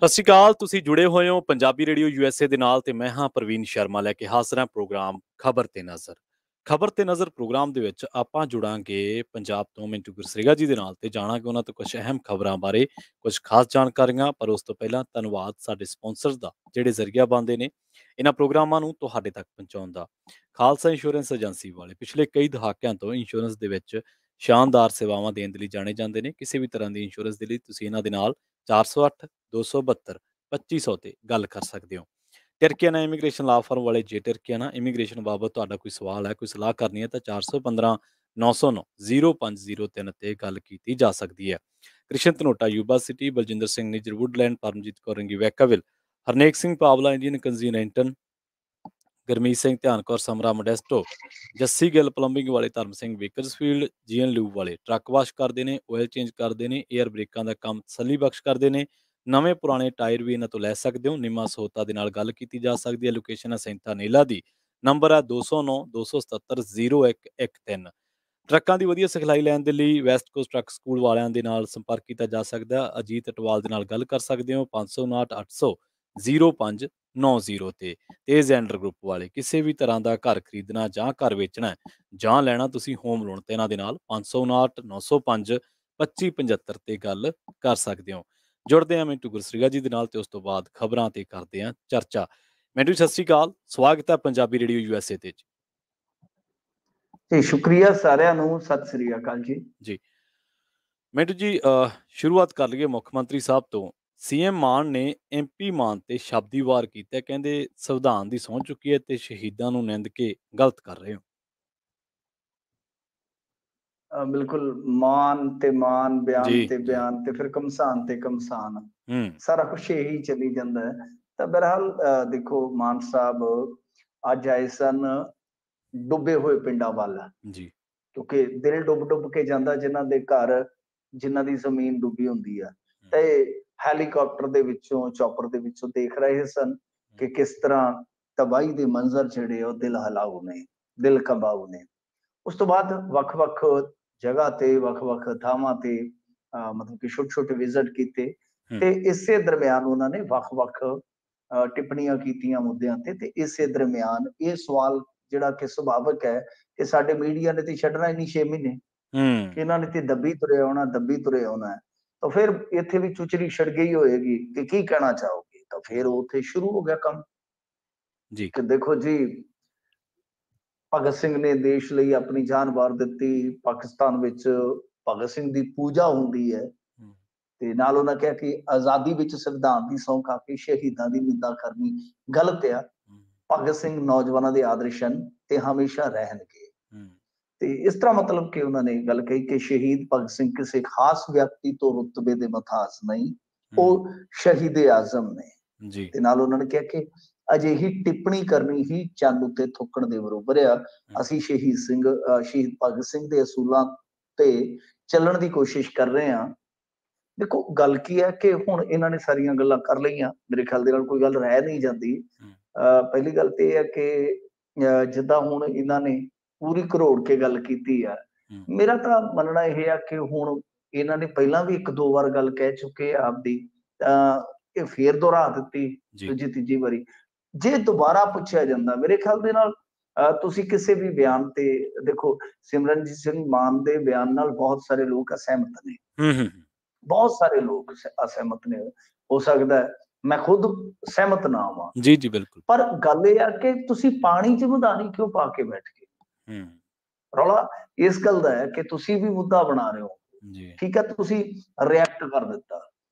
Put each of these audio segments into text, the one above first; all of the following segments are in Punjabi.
ਸਤਿ ਸ਼੍ਰੀ ਅਕਾਲ। ਤੁਸੀਂ ਜੁੜੇ ਹੋਏ ਹੋ ਪੰਜਾਬੀ ਰੇਡੀਓ USA ਦੇ ਨਾਲ ਤੇ ਮੈਂ ਹਾਂ ਪ੍ਰਵੀਨ ਸ਼ਰਮਾ ਲੈ ਕੇ ਹਾਜ਼ਰ ਹਾਂ ਪ੍ਰੋਗਰਾਮ ਖਬਰ ਤੇ ਨਜ਼ਰ। ਖਬਰ ਤੇ ਨਜ਼ਰ ਪ੍ਰੋਗਰਾਮ ਦੇ ਵਿੱਚ ਆਪਾਂ ਜੁੜਾਂਗੇ ਪੰਜਾਬ ਤੋਂ ਮਿੰਟੂ ਗੁਰਸੇਗਾ ਜੀ ਦੇ ਨਾਲ ਤੇ ਜਾਣਾਂਗੇ ਉਹਨਾਂ ਤੋਂ ਕੁਝ ਅਹਿਮ ਖਬਰਾਂ ਬਾਰੇ, ਕੁਝ ਖਾਸ ਜਾਣਕਾਰੀਆਂ। ਪਰ ਉਸ ਤੋਂ ਪਹਿਲਾਂ ਧੰਨਵਾਦ ਸਾਡੇ ਸਪਾਂਸਰਸ ਦਾ ਜਿਹੜੇ ਜ਼ਰੀਆ ਬਣਦੇ ਨੇ ਇਹਨਾਂ ਪ੍ਰੋਗਰਾਮਾਂ ਨੂੰ ਤੁਹਾਡੇ ਤੱਕ ਪਹੁੰਚਾਉਣ ਦਾ। ਖਾਲਸਾ ਇੰਸ਼ੋਰੈਂਸ ਏਜੰਸੀ ਵਾਲੇ ਪਿਛਲੇ ਕਈ ਦਹਾਕਿਆਂ ਤੋਂ ਇੰਸ਼ੋਰੈਂਸ ਦੇ ਵਿੱਚ ਸ਼ਾਨਦਾਰ ਸੇਵਾਵਾਂ ਦੇਣ ਦੇ ਲਈ ਜਾਣੇ ਜਾਂਦੇ ਨੇ। ਕਿਸੇ ਵੀ ਤਰ੍ਹਾਂ ਦੀ ਇੰਸ਼ੋਰੈਂਸ ਦੇ ਲਈ ਤੁਸੀਂ ਇਹਨਾਂ ਦੇ ਨਾਲ 408 272 2500 ਤੇ ਗੱਲ ਕਰ ਸਕਦੇ ਹੋ। ਟਰਕੀਆਨਾ ਇਮੀਗ੍ਰੇਸ਼ਨ ਲਾ ਫਰਮ ਵਾਲੇ ਜੇ ਟਰਕੀਆਨਾ ਇਮੀਗ੍ਰੇਸ਼ਨ ਬਾਬਤ ਤੁਹਾਡਾ ਕੋਈ ਸਵਾਲ ਹੈ, ਕੋਈ ਸਲਾਹ ਕਰਨੀ ਹੈ ਤਾਂ 415 909 0503 ਤੇ ਗੱਲ ਕੀਤੀ ਜਾ ਸਕਦੀ ਹੈ। Krishan Dhanota Yuba City, Baljinder Singh Nijjar Woodland, Paramjit Kaur Rangi Vacaville, Harnek Singh Pawla Indian ਕੰਜ਼ੀਨੈਂਟਨ, ਗਰਮੀਤ ਸਿੰਘ ਧਿਆਨ ਕੌਰ ਸਮਰਾ ਮੋਡੈਸਟੋ, ਜੱਸੀ ਗਿੱਲ ਪਲੰਬਿੰਗ ਵਾਲੇ, Dharam Singh Bakersfield, GN lube ਵਾਲੇ ਟਰੱਕ ਵਾਸ਼ ਕਰਦੇ ਨੇ, ਆਇਲ ਚੇਂਜ ਕਰਦੇ ਨੇ, ਏਅਰ ਬ੍ਰੇਕਾਂ ਦਾ ਕੰਮ ਤਸੱਲੀ ਬਖਸ਼ ਕਰਦੇ ਨੇ। ਨਵੇਂ ਪੁਰਾਣੇ ਟਾਇਰ ਵੀ ਇਹਨਾਂ ਤੋਂ ਲੈ ਸਕਦੇ ਹੋ। ਨਿੰਮਾ ਸਹੋਤਾ ਦੇ ਨਾਲ ਗੱਲ ਕੀਤੀ ਜਾ ਸਕਦੀ ਹੈ। ਲੋਕੇਸ਼ਨ ਹੈ ਸੈਂਤਾ ਨੇਲਾ ਦੀ, ਨੰਬਰ ਹੈ 209 277 0113। ਟਰੱਕਾਂ ਦੀ ਵਧੀਆ ਸਿਖਲਾਈ ਲੈਣ ਦੇ ਲਈ ਵੈਸਟ ਕੋਸਟ ਟਰੱਕ ਸਕੂਲ ਵਾਲਿਆਂ ਦੇ ਨਾਲ ਸੰਪਰਕ ਕੀਤਾ ਜਾ ਸਕਦਾ। ਅਜੀਤ ਅਟਵਾਲ ਦੇ ਨਾਲ ਗੱਲ ਕਰ ਸਕਦੇ ਹੋ 559 800 0590 ਤੇ। ਤੇਜ਼ ਐਂਡਰ ਗਰੁੱਪ ਵਾਲੇ ਕਿਸੇ ਵੀ ਤਰ੍ਹਾਂ ਦਾ ਘਰ ਖਰੀਦਣਾ ਜਾਂ ਘਰ ਵੇਚਣਾ ਜਾਂ ਲੈਣਾ ਤੁਸੀਂ ਹੋਮ ਲੋਨ ਤੇ ਇਹਨਾਂ ਦੇ ਨਾਲ 559 905 2575 ਤੇ ਗੱਲ ਕਰ ਸਕਦੇ ਹੋ। ਜੁੜਦੇ ਹਾਂ ਮਿੰਟੂ ਗੁਰਸੇਗਾ ਜੀ ਦੇ ਨਾਲ ਤੇ ਉਸ ਤੋਂ ਬਾਅਦ ਖਬਰਾਂ ਤੇ ਕਰਦੇ ਹਾਂ ਚਰਚਾ। ਮਿੰਟੂ ਸਤਿ ਸ਼੍ਰੀ ਅਕਾਲ, ਸਵਾਗਤ ਹੈ ਪੰਜਾਬੀ ਰੇਡੀਓ USA ਤੇ ਜੀ। ਸ਼ੁਕਰੀਆ ਸਾਰਿਆਂ ਨੂੰ, ਸਤਿ ਸ੍ਰੀ ਅਕਾਲ ਜੀ। ਮਿੰਟੂ ਜੀ, ਸ਼ੁਰੂਆਤ ਕਰ ਲਈਏ ਮੁੱਖ ਮੰਤਰੀ ਸਾਹਿਬ ਤੋਂ। ਸੀਐਮ ਮਾਨ ਨੇ MP ਮਾਨ ਤੇ ਸ਼ਬਦੀ ਵਾਰ ਕੀਤਾ, ਕਹਿੰਦੇ ਸੰਵਿਧਾਨ ਦੀ ਸਹੁੰ ਚੁੱਕੀ ਹੈ ਤੇ ਸ਼ਹੀਦਾਂ ਨੂੰ ਨਿੰਦ ਕੇ ਗਲਤ ਕਰ ਰਹੇ ਹੋ। ਬਿਲਕੁਲ, ਮਾਨ ਤੇ ਮਾਨ, ਬਿਆਨ ਤੇ ਬਿਆਨ ਤੇ ਫਿਰ ਕਮਸਾਨ ਤੇ ਕਮਸਾਨ, ਸਾਰਾ ਕੁਛ ਇਹੀ ਚੱਲੀ ਜਾਂਦਾ ਹੈ। ਤਾਂ ਬਹਰਹਾਲ ਦੇਖੋ, ਮਾਨ ਸਾਹਿਬ ਅੱਜ ਆਏ ਸਨ ਡੁੱਬੇ ਹੋਏ ਪਿੰਡਾਂ ਵੱਲ ਜੀ, ਕਿਉਂਕਿ ਦਿਲ ਡੁੱਬ ਕੇ ਜਾਂਦਾ ਜਿਨ੍ਹਾਂ ਦੇ ਘਰ, ਜਿਨ੍ਹਾਂ ਦੀ ਜ਼ਮੀਨ ਡੁੱਬੀ ਹੁੰਦੀ ਆ। ਤੇ ਹੈਲੀਕਾਪਟਰ ਦੇ ਵਿੱਚੋਂ, ਚੌਪਰ ਦੇ ਵਿੱਚੋਂ ਦੇਖ ਰਹੇ ਸਨ ਕਿ ਕਿਸ ਤਰ੍ਹਾਂ ਤਬਾਹੀ ਦੇ ਮੰਜ਼ਰ ਜਿਹੜੇ ਉਹ ਦਿਲ ਹਿਲਾਊ ਨੇ, ਦਿਲ ਕੰਬਾਊ ਨੇ। ਉਸ ਤੋਂ ਬਾਅਦ ਵੱਖ-ਵੱਖ ਜਗ੍ਹਾ ਤੇ, ਵੱਖ-ਵੱਖ ਥਾਵਾਂ ਤੇ ਮਤਲਬ ਕਿ ਛੋਟੇ-ਛੋਟੇ ਵਿਜ਼ਿਟ ਕੀਤੇ ਤੇ ਇਸੇ ਦਰਮਿਆਨ ਉਹਨਾਂ ਨੇ ਵੱਖ-ਵੱਖ ਟਿੱਪਣੀਆਂ ਕੀਤੀਆਂ ਮੁੱਦਿਆਂ ਤੇ ਇਸੇ ਦਰਮਿਆਨ ਇਹ ਸਵਾਲ ਜਿਹੜਾ ਕਿ ਸੁਭਾਵਿਕ ਹੈ ਕਿ ਸਾਡੇ ਮੀਡੀਆ ਨੇ ਤੇ ਛੱਡਣਾ ਹੀ ਨਹੀਂ 6 ਮਹੀਨੇ, ਕਿ ਇਹਨਾਂ ਨੇ ਤੇ ਦੱਬੀ ਤੁਰੇ ਆਉਣਾ। ਤਾਂ ਫਿਰ ਇੱਥੇ ਵੀ ਚੁਚਰੀ ਛੜ ਗਈ ਹੋਏਗੀ ਕਿ ਕੀ ਕਹਿਣਾ ਚਾਹੋਗੇ। ਤਾਂ ਫਿਰ ਉੱਥੇ ਸ਼ੁਰੂ ਹੋ ਗਿਆ ਕੰਮ ਜੀ ਕਿ ਦੇਖੋ ਜੀ, ਭਗਤ ਸਿੰਘ ਨੇ ਦੇਸ਼ ਲਈ ਆਪਣੀ ਜਾਨ ਵਾਰ ਦਿੱਤੀ। ਪਾਕਿਸਤਾਨ ਵਿੱਚ ਭਗਤ ਸਿੰਘ ਦੀ ਪੂਜਾ ਹੁੰਦੀ ਹੈ ਤੇ ਨਾਲ ਉਹਨਾਂ ਕਿਹਾ ਕਿ ਆਜ਼ਾਦੀ ਵਿੱਚ ਸੰਵਿਧਾਨ ਦੀ ਸਹੁੰ ਖਾ ਕੇ ਸ਼ਹੀਦਾਂ ਦੀ ਨਿੰਦਾ ਕਰਨੀ ਗਲਤ ਆ। ਭਗਤ ਸਿੰਘ ਨੌਜਵਾਨਾਂ ਦੇ ਆਦਰਸ਼ ਹਨ ਤੇ ਹਮੇਸ਼ਾ ਰਹਿਣਗੇ। ਤੇ ਇਸ ਤਰ੍ਹਾਂ ਮਤਲਬ ਕਿ ਉਹਨਾਂ ਨੇ ਗੱਲ ਕਹੀ ਕਿ ਸ਼ਹੀਦ ਭਗਤ ਸਿੰਘ ਕਿਸੇ ਖਾਸ ਵਿਅਕਤੀ ਤੋਂ ਰੁਤਬੇ ਦੇ ਮੁਤਾਜ ਨਹੀਂ, ਉਹ ਸ਼ਹੀਦ ਆਜ਼ਮ ਨੇ। ਤੇ ਨਾਲ ਉਹਨਾਂ ਨੇ ਕਿਹਾ ਕਿ ਅਜਿਹੀ ਟਿੱਪਣੀ ਕਰਨੀ ਹੀ ਚੰਨ ਉੱਤੇ ਥੁੱਕਣ ਦੇ ਬਰੋਬਰ ਆ। ਅਸੀਂ ਸ਼ਹੀਦ ਭਗਤ ਸਿੰਘ ਦੇ ਅਸੂਲਾਂ ਤੇ ਚੱਲਣ ਦੀ ਕੋਸ਼ਿਸ਼ ਕਰ ਰਹੇ ਹਾਂ। ਦੇਖੋ ਗੱਲ ਕੀ ਹੈ ਕਿ ਹੁਣ ਇਹਨਾਂ ਨੇ ਸਾਰੀਆਂ ਗੱਲਾਂ ਕਰ ਲਈਆਂ, ਮੇਰੇ ਖਿਆਲ ਦੇ ਨਾਲ ਕੋਈ ਗੱਲ ਰਹਿ ਨਹੀਂ ਜਾਂਦੀ। ਪਹਿਲੀ ਗੱਲ ਤੇ ਇਹ ਹੈ ਕਿ ਜਿੱਦਾਂ ਹੁਣ ਇਹਨਾਂ ਨੇ ਪੂਰੀ ਘਰੋੜ ਕੇ ਗੱਲ ਕੀਤੀ ਆ, ਮੇਰਾ ਤਾਂ ਮੰਨਣਾ ਇਹ ਆ ਕਿ ਹੁਣ ਇਹਨਾਂ ਨੇ ਪਹਿਲਾਂ ਵੀ 1-2 ਵਾਰ ਗੱਲ ਕਹਿ ਚੁੱਕੇ ਆ ਆਪਦੀ, ਤਾਂ ਇਹ ਫੇਰ ਦੁਹਰਾ ਦਿੱਤੀ ਦੂਜੀ ਤੀਜੀ ਵਾਰੀ। ਜੇ ਦੁਬਾਰਾ ਪੁੱਛਿਆ ਜਾਂਦਾ, ਮੇਰੇ ਖਿਆਲ ਦੇ ਨਾਲ ਤੁਸੀਂ ਕਿਸੇ ਵੀ ਬਿਆਨ ਤੇ ਦੇਖੋ, ਸਿਮਰਨਜੀਤ ਸਿੰਘ ਮਾਨ ਦੇ ਬਿਆਨ ਨਾਲ ਬਹੁਤ ਸਾਰੇ ਲੋਕ ਅਸਹਿਮਤ ਨੇ, ਬਹੁਤ ਸਾਰੇ ਲੋਕ ਅਸਹਿਮਤ ਨੇ। ਹੋ ਸਕਦਾ ਹੈ ਮੈਂ ਖੁਦ ਸਹਿਮਤ ਨਾ ਹੋਵਾਂ, ਜੀ ਬਿਲਕੁਲ। ਪਰ ਗੱਲ ਇਹ ਆ ਕਿ ਤੁਸੀਂ ਪਾਣੀ 'ਚ ਮਧਾਣੀ ਕਿਉਂ ਪਾ ਕੇ ਬੈਠ ਗਏ। ਰੌਲਾ ਇਸ ਗੱਲ ਦਾ ਹੈ ਕਿ ਤੁਸੀਂ ਵੀ ਮੁੱਦਾ ਬਣਾ ਰਹੇ ਹੋ, ਠੀਕ ਹੈ, ਤੁਸੀਂ ਰਿਐਕਟ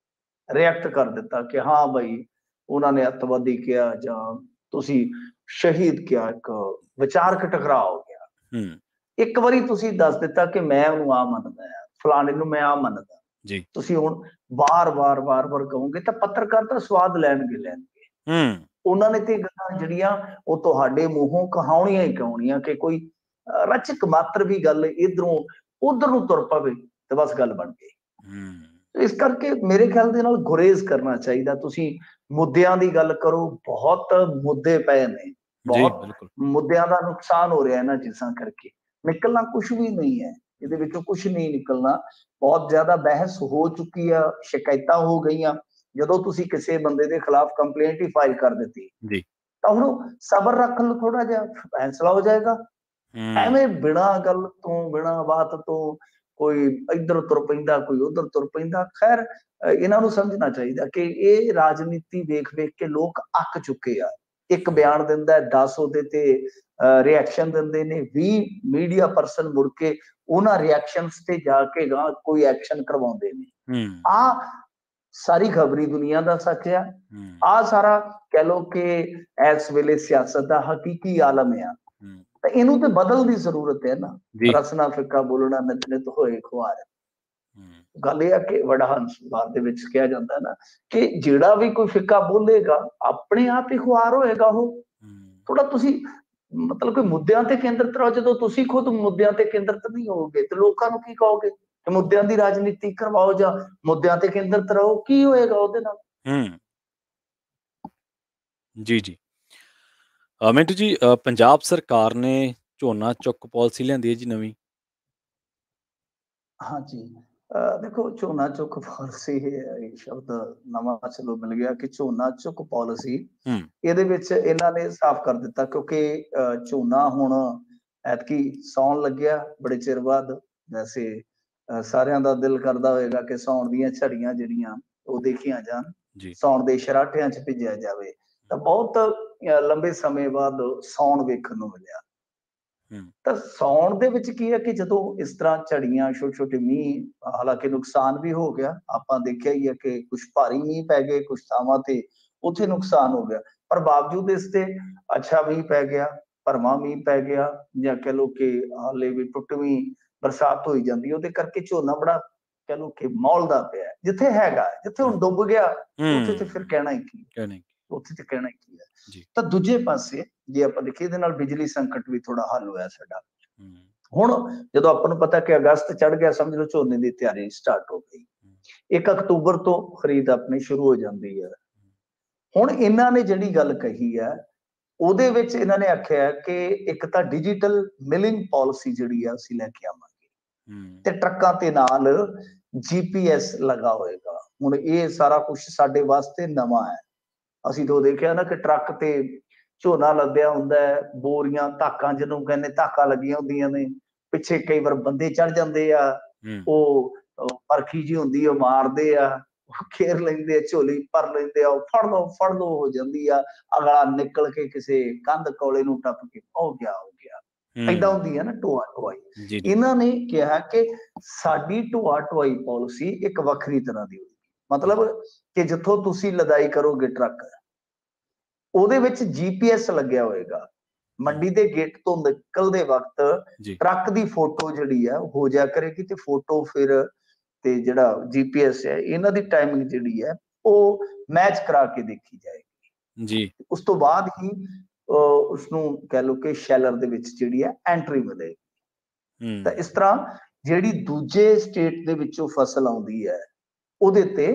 ਕਰ ਦਿੱਤਾ ਕਿ ਹਾਂ ਬਈ ਉਹਨਾਂ ਨੇ ਅੱਤਵਾਦੀ ਕਿਹਾ ਜਾਂ ਤੁਸੀਂ ਸ਼ਹੀਦ ਕਿਹਾ, ਇੱਕ ਵਿਚਾਰਕ ਟਕਰਾਅ ਹੋ ਗਿਆ। ਇੱਕ ਵਾਰੀ ਤੁਸੀਂ ਦੱਸ ਦਿੱਤਾ ਕਿ ਮੈਂ ਉਹਨੂੰ ਆ ਮੰਨਦਾ, ਫਲਾਣੇ ਨੂੰ ਮੈਂ ਆ ਮੰਨਦਾ। ਤੁਸੀਂ ਹੁਣ ਵਾਰ-ਵਾਰ ਕਹੋਗੇ ਤਾਂ ਪੱਤਰਕਾਰ ਤਾਂ ਸਵਾਦ ਲੈਣਗੇ। ਉਹਨਾਂ ਨੇ ਤੇ ਗੱਲਾਂ ਜਿਹੜੀਆਂ ਉਹ ਤੁਹਾਡੇ ਮੂੰਹੋਂ ਕਹਾਉਣੀਆਂ ਹੀ ਕਹਾਉਣੀਆਂ ਕਿ ਕੋਈ ਰਚਕ ਮਾਤਰ ਵੀ ਗੱਲ ਇੱਧਰੋਂ ਉਧਰ ਨੂੰ ਤੁਰ ਪਵੇ ਤੇ ਬਸ ਗੱਲ ਬਣ ਗਈ। ਇਸ ਕਰਕੇ ਮੇਰੇ ਖਿਆਲ ਦੇ ਨਾਲ ਗੁਰੇਜ਼ ਕਰਨਾ ਚਾਹੀਦਾ। ਤੁਸੀਂ ਮੁੱਦਿਆਂ ਦੀ ਗੱਲ ਕਰੋ, ਬਹੁਤ ਮੁੱਦੇ ਪਏ ਨੇ, ਬਹੁਤ ਮੁੱਦਿਆਂ ਦਾ ਨੁਕਸਾਨ ਹੋ ਰਿਹਾ ਇਹਨਾਂ ਚੀਜ਼ਾਂ ਕਰਕੇ। ਨਿਕਲਣਾ ਕੁਝ ਵੀ ਨਹੀਂ ਹੈ, ਇਹਦੇ ਵਿੱਚੋਂ ਕੁਝ ਨਹੀਂ ਨਿਕਲਣਾ। ਬਹੁਤ ਜ਼ਿਆਦਾ ਬਹਿਸ ਹੋ ਚੁੱਕੀ ਆ, ਸ਼ਿਕਾਇਤਾਂ ਹੋ ਗਈਆਂ। ਜਦੋਂ ਤੁਸੀਂ ਕਿਸੇ ਬੰਦੇ ਦੇ ਖਿਲਾਫ ਕੰਪਲੇਂਟ ਹੀ ਫਾਈਲ ਕਰ ਦਿੱਤੀ ਜੀ ਤਾਂ ਹੁਣ ਸਬਰ ਰੱਖ ਲਓ, ਥੋੜਾ ਜਿਹਾ ਫੈਸਲਾ ਹੋ ਜਾਏਗਾ। ਐਵੇਂ ਬਿਨਾਂ ਗੱਲ ਤੋਂ, ਬਿਨਾਂ ਬਾਤ ਤੋਂ ਕੋਈ ਇੱਧਰ ਤੁਰ ਪੈਂਦਾ, ਕੋਈ ਉੱਧਰ ਤੁਰ ਪੈਂਦਾ। ਖੈਰ ਇਹਨਾਂ ਨੂੰ ਸਮਝਣਾ ਚਾਹੀਦਾ ਕਿ ਇਹ ਰਾਜਨੀਤੀ ਵੇਖ-ਵੇਖ ਕੇ ਲੋਕ ਅੱਕ ਚੁੱਕੇ ਆ। ਇੱਕ ਬਿਆਨ ਦਿੰਦਾ, 10 ਉਹਦੇ ਤੇ ਰਿਐਕਸ਼ਨ ਦਿੰਦੇ ਨੇ, 20 ਮੀਡੀਆ ਪਰਸਨ ਮੁੜ ਕੇ ਉਹਨਾਂ ਰਿਐਕਸ਼ਨਸ ਤੇ ਜਾ ਕੇ ਗਾਂ ਕੋਈ ਐਕਸ਼ਨ ਕਰਵਾਉਂਦੇ ਨੇ। ਆ ਸਾਰੀ ਖਬਰੀ ਦੁਨੀਆ ਦਾ ਸੱਚ ਆ। ਆ ਸਾਰਾ ਕਹਿ ਲਓ ਕਿ ਇਸ ਵੇਲੇ ਸਿਆਸਤ ਦਾ ਹਕੀਕੀ ਆਲਮ ਆ। ਤਾਂ ਇਹਨੂੰ ਤੇ ਬਦਲਣ ਦੀ ਜ਼ਰੂਰਤ ਹੈ ਨਾ। ਰਸਨਾ ਫਿੱਕਾ ਬੋਲਣਾ ਨਚਨਿਤ ਹੋਏ ਖੁਆਰ। ਗੱਲ ਇਹ ਆ ਕਿ ਵਡਾ ਹੰਸ ਬਾਤ ਦੇ ਵਿੱਚ ਕਿਹਾ ਜਾਂਦਾ ਨਾ ਕਿ ਜਿਹੜਾ ਵੀ ਕੋਈ ਫਿੱਕਾ ਬੋਲੇਗਾ ਆਪਣੇ ਆਪ ਹੀ ਖੁਆਰ ਹੋਏਗਾ। ਉਹ ਥੋੜਾ ਤੁਸੀਂ ਮਤਲਬ ਕਿ ਮੁੱਦਿਆਂ ਤੇ ਕੇਂਦਰਿਤ ਰਹੋ। ਜਦੋਂ ਤੁਸੀਂ ਖੁਦ ਮੁੱਦਿਆਂ ਤੇ ਕੇਂਦਰਿਤ ਨਹੀਂ ਹੋਵੋਗੇ ਤੇ ਲੋਕਾਂ ਨੂੰ ਕੀ ਕਹੋਗੇ ਕਿ ਮੁੱਦਿਆਂ ਦੀ ਰਾਜਨੀਤੀ ਕਰਵਾਓ ਜਾਂ ਮੁੱਦਿਆਂ ਤੇ ਕੇਂਦਰਿਤ ਰਹੋ? ਕੀ ਹੋਏਗਾ ਉਹਦੇ ਨਾਲ? ਜੀ ਜੀ ਮਿੰਟੂ ਜੀ, ਪੰਜਾਬ ਸਰਕਾਰ ਨੇ ਝੋਨਾ ਚੁੱਕ ਪਾਲਿਸੀ ਲਿਆਂਦੀ ਹੈ ਜੀ ਨਵੀਂ। ਹਾਂਜੀ, ਦੇਖੋ ਝੋਨਾ ਚੁੱਕ ਪਾਲਿਸੀ ਇਹ ਸ਼ਬਦ ਨਵਾਂ ਚਲੋ ਮਿਲ ਗਿਆ ਕਿ ਝੋਨਾ ਚੁੱਕ ਪਾਲਿਸੀ। ਇਹਦੇ ਵਿੱਚ ਇਹਨਾਂ ਨੇ ਸਾਫ਼ ਕਰ ਦਿੱਤਾ ਕਿਉਂਕਿ ਝੋਨਾ ਹੁਣ ਐਤਕੀ ਸਾਉਣ ਲੱਗਿਆ ਬੜੇ ਚਿਰ ਬਾਅਦ। ਵੈਸੇ ਸਾਰਿਆਂ ਦਾ ਦਿਲ ਕਰਦਾ ਹੋਏਗਾ ਕਿ ਸਾਉਣ ਦੀਆਂ ਝੜੀਆਂ ਜਿਹੜੀਆਂ ਉਹ ਦੇਖੀਆਂ ਜਾਣ, ਸਾਉਣ ਦੇ ਸ਼ਰਾਟਿਆਂ 'ਚ ਭਿੱਜਿਆ ਜਾਵੇ। ਤਾਂ ਬਹੁਤ ਲੰਬੇ ਸਮੇਂ ਬਾਅਦ ਸਾਉਣ ਵੇਖਣ ਨੂੰ ਮਿਲਿਆ। ਤਾਂ ਸਾਉਣ ਦੇ ਵਿੱਚ ਕੀ ਹੈ ਕਿ ਜਦੋਂ ਇਸ ਤਰ੍ਹਾਂ ਝੜੀਆਂ, ਛੋਟੇ-ਛੋਟੇ ਮੀਂਹ, ਹਾਲਾਂਕਿ ਨੁਕਸਾਨ ਵੀ ਹੋ ਗਿਆ। ਆਪਾਂ ਦੇਖਿਆ ਹੀ ਹੈ ਕਿ ਕੁਝ ਭਾਰੀ ਮੀਂਹ ਪੈ ਗਏ, ਕੁਝ ਥਾਵਾਂ ਤੇ ਉੱਥੇ ਨੁਕਸਾਨ ਹੋ ਗਿਆ। ਪਰ ਬਾਵਜੂਦ ਇਸ ਤੇ ਅੱਛਾ ਮੀਂਹ ਪੈ ਗਿਆ, ਭਰਵਾਂ ਮੀਂਹ ਪੈ ਗਿਆ, ਜਾਂ ਕਹਿ ਲਓ ਕਿ ਹਾਲੇ ਵੀ ਟੁੱਟਵੀਂ ਬਰਸਾਤ ਹੋਈ ਜਾਂਦੀ। ਉਹਦੇ ਕਰਕੇ ਝੋਨਾ ਬੜਾ ਕਹਿ ਲਓ ਕਿ ਮੌਲਦਾ ਪਿਆ। ਜਿੱਥੇ ਹੈਗਾ, ਜਿੱਥੇ ਹੁਣ ਡੁੱਬ ਗਿਆ ਉੱਥੇ ਤੇ ਫਿਰ ਕਹਿਣਾ ਹੀ ਕੀ, ਉੱਥੇ ਤੇ ਕਹਿਣਾ ਕੀ ਹੈ। ਤਾਂ ਦੂਜੇ ਪਾਸੇ ਜੇ ਆਪਾਂ ਦੇਖੀਏ ਇਹਦੇ ਨਾਲ ਬਿਜਲੀ ਸੰਕਟ ਵੀ ਥੋੜਾ ਹੱਲ ਹੋਇਆ ਸਾਡਾ। ਹੁਣ ਜਦੋਂ ਆਪਾਂ ਨੂੰ ਪਤਾ ਕਿ ਅਗਸਤ ਚੜ ਗਿਆ, ਸਮਝ ਲਓ ਝੋਨੇ ਦੀ ਤਿਆਰੀ ਸਟਾਰਟ ਹੋ ਗਈ। 1 ਅਕਤੂਬਰ ਤੋਂ ਖਰੀਦ ਆਪਣੀ ਸ਼ੁਰੂ ਹੋ ਜਾਂਦੀ ਹੈ। ਹੁਣ ਇਹਨਾਂ ਨੇ ਜਿਹੜੀ ਗੱਲ ਕਹੀ ਹੈ ਉਹਦੇ ਵਿੱਚ ਇਹਨਾਂ ਨੇ ਆਖਿਆ ਕਿ ਇੱਕ ਤਾਂ ਡਿਜੀਟਲ ਮਿਲਿੰਗ ਪਾਲਿਸੀ ਜਿਹੜੀ ਆ ਅਸੀਂ ਲੈ ਕੇ ਆਵਾਂਗੇ ਤੇ ਟਰੱਕਾਂ ਤੇ ਨਾਲ GPS ਲੱਗਾ ਹੋਏਗਾ। ਹੁਣ ਇਹ ਸਾਰਾ ਕੁਝ ਸਾਡੇ ਵਾਸਤੇ ਨਵਾਂ ਹੈ। ਅਸੀਂ ਤਾਂ ਦੇਖਿਆ ਨਾ ਕਿ ਟਰੱਕ ਤੇ ਝੋਨਾ ਲੱਦਿਆ ਹੁੰਦਾ ਹੈ, ਬੋਰੀਆਂ ਧਾਕਾਂ ਜਿਹਨੂੰ ਕਹਿੰਦੇ ਧਾਕਾਂ ਲੱਗੀਆਂ ਹੁੰਦੀਆਂ ਨੇ, ਪਿੱਛੇ ਕਈ ਵਾਰ ਬੰਦੇ ਚੜ ਜਾਂਦੇ ਆ, ਉਹ ਪਰਖੀ ਜੀ ਹੁੰਦੀ ਉਹ ਮਾਰਦੇ ਆ, ਘੇਰ ਲੈਂਦੇ ਆ, ਝੋਲੀ ਭਰ ਲੈਂਦੇ ਆ, ਉਹ ਫੜ ਲਓ ਹੋ ਜਾਂਦੀ ਆ। ਅਗਲਾ ਨਿਕਲ ਕੇ ਕਿਸੇ ਕੰਧ ਕੋਲੇ ਨੂੰ ਟੱਪ ਕੇ ਹੋ ਗਿਆ ਏਦਾਂ ਹੁੰਦੀ ਹੈ ਨਾ ਢੋਆ ਢੁਆਈ। ਇਹਨਾਂ ਨੇ ਕਿਹਾ ਕਿ ਸਾਡੀ ਢੋਆ ਢੁਆਈ ਪਾਲਿਸੀ ਇੱਕ ਵੱਖਰੀ ਤਰ੍ਹਾਂ ਦੀ ਹੋਏਗੀ। ਮਤਲਬ ਕਿ ਜਿੱਥੋਂ ਤੁਸੀਂ ਲਦਾਈ ਕਰੋਗੇ ਟਰੱਕ, ਉਹਦੇ ਵਿੱਚ GPS ਲੱਗਿਆ ਹੋਏਗਾ। ਮੰਡੀ ਦੇ ਗੇਟ ਤੋਂ ਨਿਕਲਦੇ ਵਕਤ ਟਰੱਕ ਦੀ ਫੋਟੋ ਜਿਹੜੀ ਆ ਹੋ ਜਾ ਕਰੇਗੀ ਤੇ ਫੋਟੋ ਫਿਰ ਤੇ ਜਿਹੜਾ GPS ਹੈ ਇਹਨਾਂ ਦੀ ਟਾਈਮਿੰਗ ਜਿਹੜੀ ਹੈ ਉਹ ਮੈਚ ਕਰਾ ਕੇ ਦੇਖੀ ਜਾਏਗੀ ਜੀ। ਉਸ ਤੋਂ ਬਾਅਦ ਹੀ ਉਸਨੂੰ ਕਹਿ ਲਓ ਕਿ ਸ਼ੈਲਰ ਦੇ ਵਿੱਚ ਜਿਹੜੀ ਹੈ ਐਂਟਰੀ ਮਿਲੇਗੀ। ਤਾਂ ਇਸ ਤਰ੍ਹਾਂ ਜਿਹੜੀ ਦੂਜੇ ਸਟੇਟ ਦੇ ਵਿੱਚੋਂ ਫਸਲ ਆਉਂਦੀ ਹੈ ਉਹਦੇ ਤੇ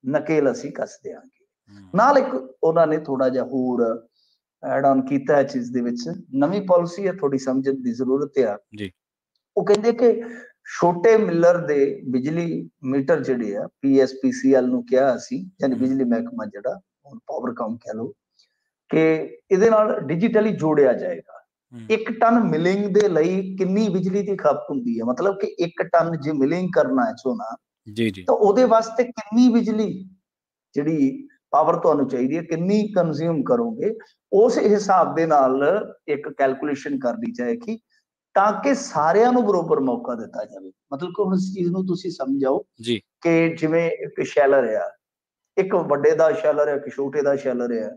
ਨਕੇਲ ਅਸੀਂ ਕੱਸ ਦਿਆਂਗੇ। ਨਾਲ ਇੱਕ ਉਹਨਾਂ ਨੇ ਥੋੜਾ ਜਿਹਾ ਹੋਰ ਐਡ ਆਨ ਕੀਤਾ ਹੈ ਚੀਜ਼ ਦੇ ਵਿੱਚ, ਨਵੀਂ ਪਾਲਿਸੀ ਹੈ, ਥੋੜੀ ਸਮਝਣ ਦੀ ਜ਼ਰੂਰਤ ਆ ਜੀ। ਉਹ ਕਹਿੰਦੇ ਕਿ ਛੋਟੇ ਮਿਲਰ ਦੇ ਬਿਜਲੀ ਮੀਟਰ ਜਿਹੜੇ ਆ PSPCL ਨੂੰ ਕਿਹਾ ਅਸੀਂ, ਯਾਨੀ ਬਿਜਲੀ ਮਹਿਕਮਾ ਜਿਹੜਾ ਪਾਵਰਕਾਮ ਕਹਿ ਲਓ, ਕਿ ਇਹਦੇ ਨਾਲ ਡਿਜੀਟਲੀ ਜੋੜਿਆ ਜਾਏਗਾ। 1 ਟਨ ਮਿਲਿੰਗ ਦੇ ਲਈ ਕਿੰਨੀ ਬਿਜਲੀ ਦੀ ਖਪਤ ਹੁੰਦੀ ਹੈ, ਮਤਲਬ ਕਿ 1 ਟਨ ਜੇ ਮਿਲਿੰਗ ਕਰਨਾ ਹੈ ਝੋਨਾ ਤਾਂ ਉਹਦੇ ਵਾਸਤੇ ਕਿੰਨੀ ਬਿਜਲੀ ਜਿਹੜੀ ਪਾਵਰ ਤੁਹਾਨੂੰ ਚਾਹੀਦੀ ਹੈ, ਕਿੰਨੀ ਕੰਜ਼ਿਊਮ ਕਰੋਗੇ, ਉਸ ਹਿਸਾਬ ਦੇ ਨਾਲ ਇੱਕ ਕੈਲਕੂਲੇਸ਼ਨ ਕਰਨੀ ਜਾਏਗੀ ਤਾਂ ਕਿ ਸਾਰਿਆਂ ਨੂੰ ਬਰੋਬਰ ਮੌਕਾ ਦਿੱਤਾ ਜਾਵੇ। ਮਤਲਬ ਕਿ ਹੁਣ ਇਸ ਚੀਜ਼ ਨੂੰ ਤੁਸੀਂ ਸਮਝਾਓ ਕਿ ਜਿਵੇਂ ਇੱਕ ਸ਼ੈਲਰ ਆ, ਇੱਕ ਵੱਡੇ ਦਾ ਸ਼ੈਲਰ ਹੈ, ਇੱਕ ਛੋਟੇ ਦਾ ਸ਼ੈਲਰ ਹੈ,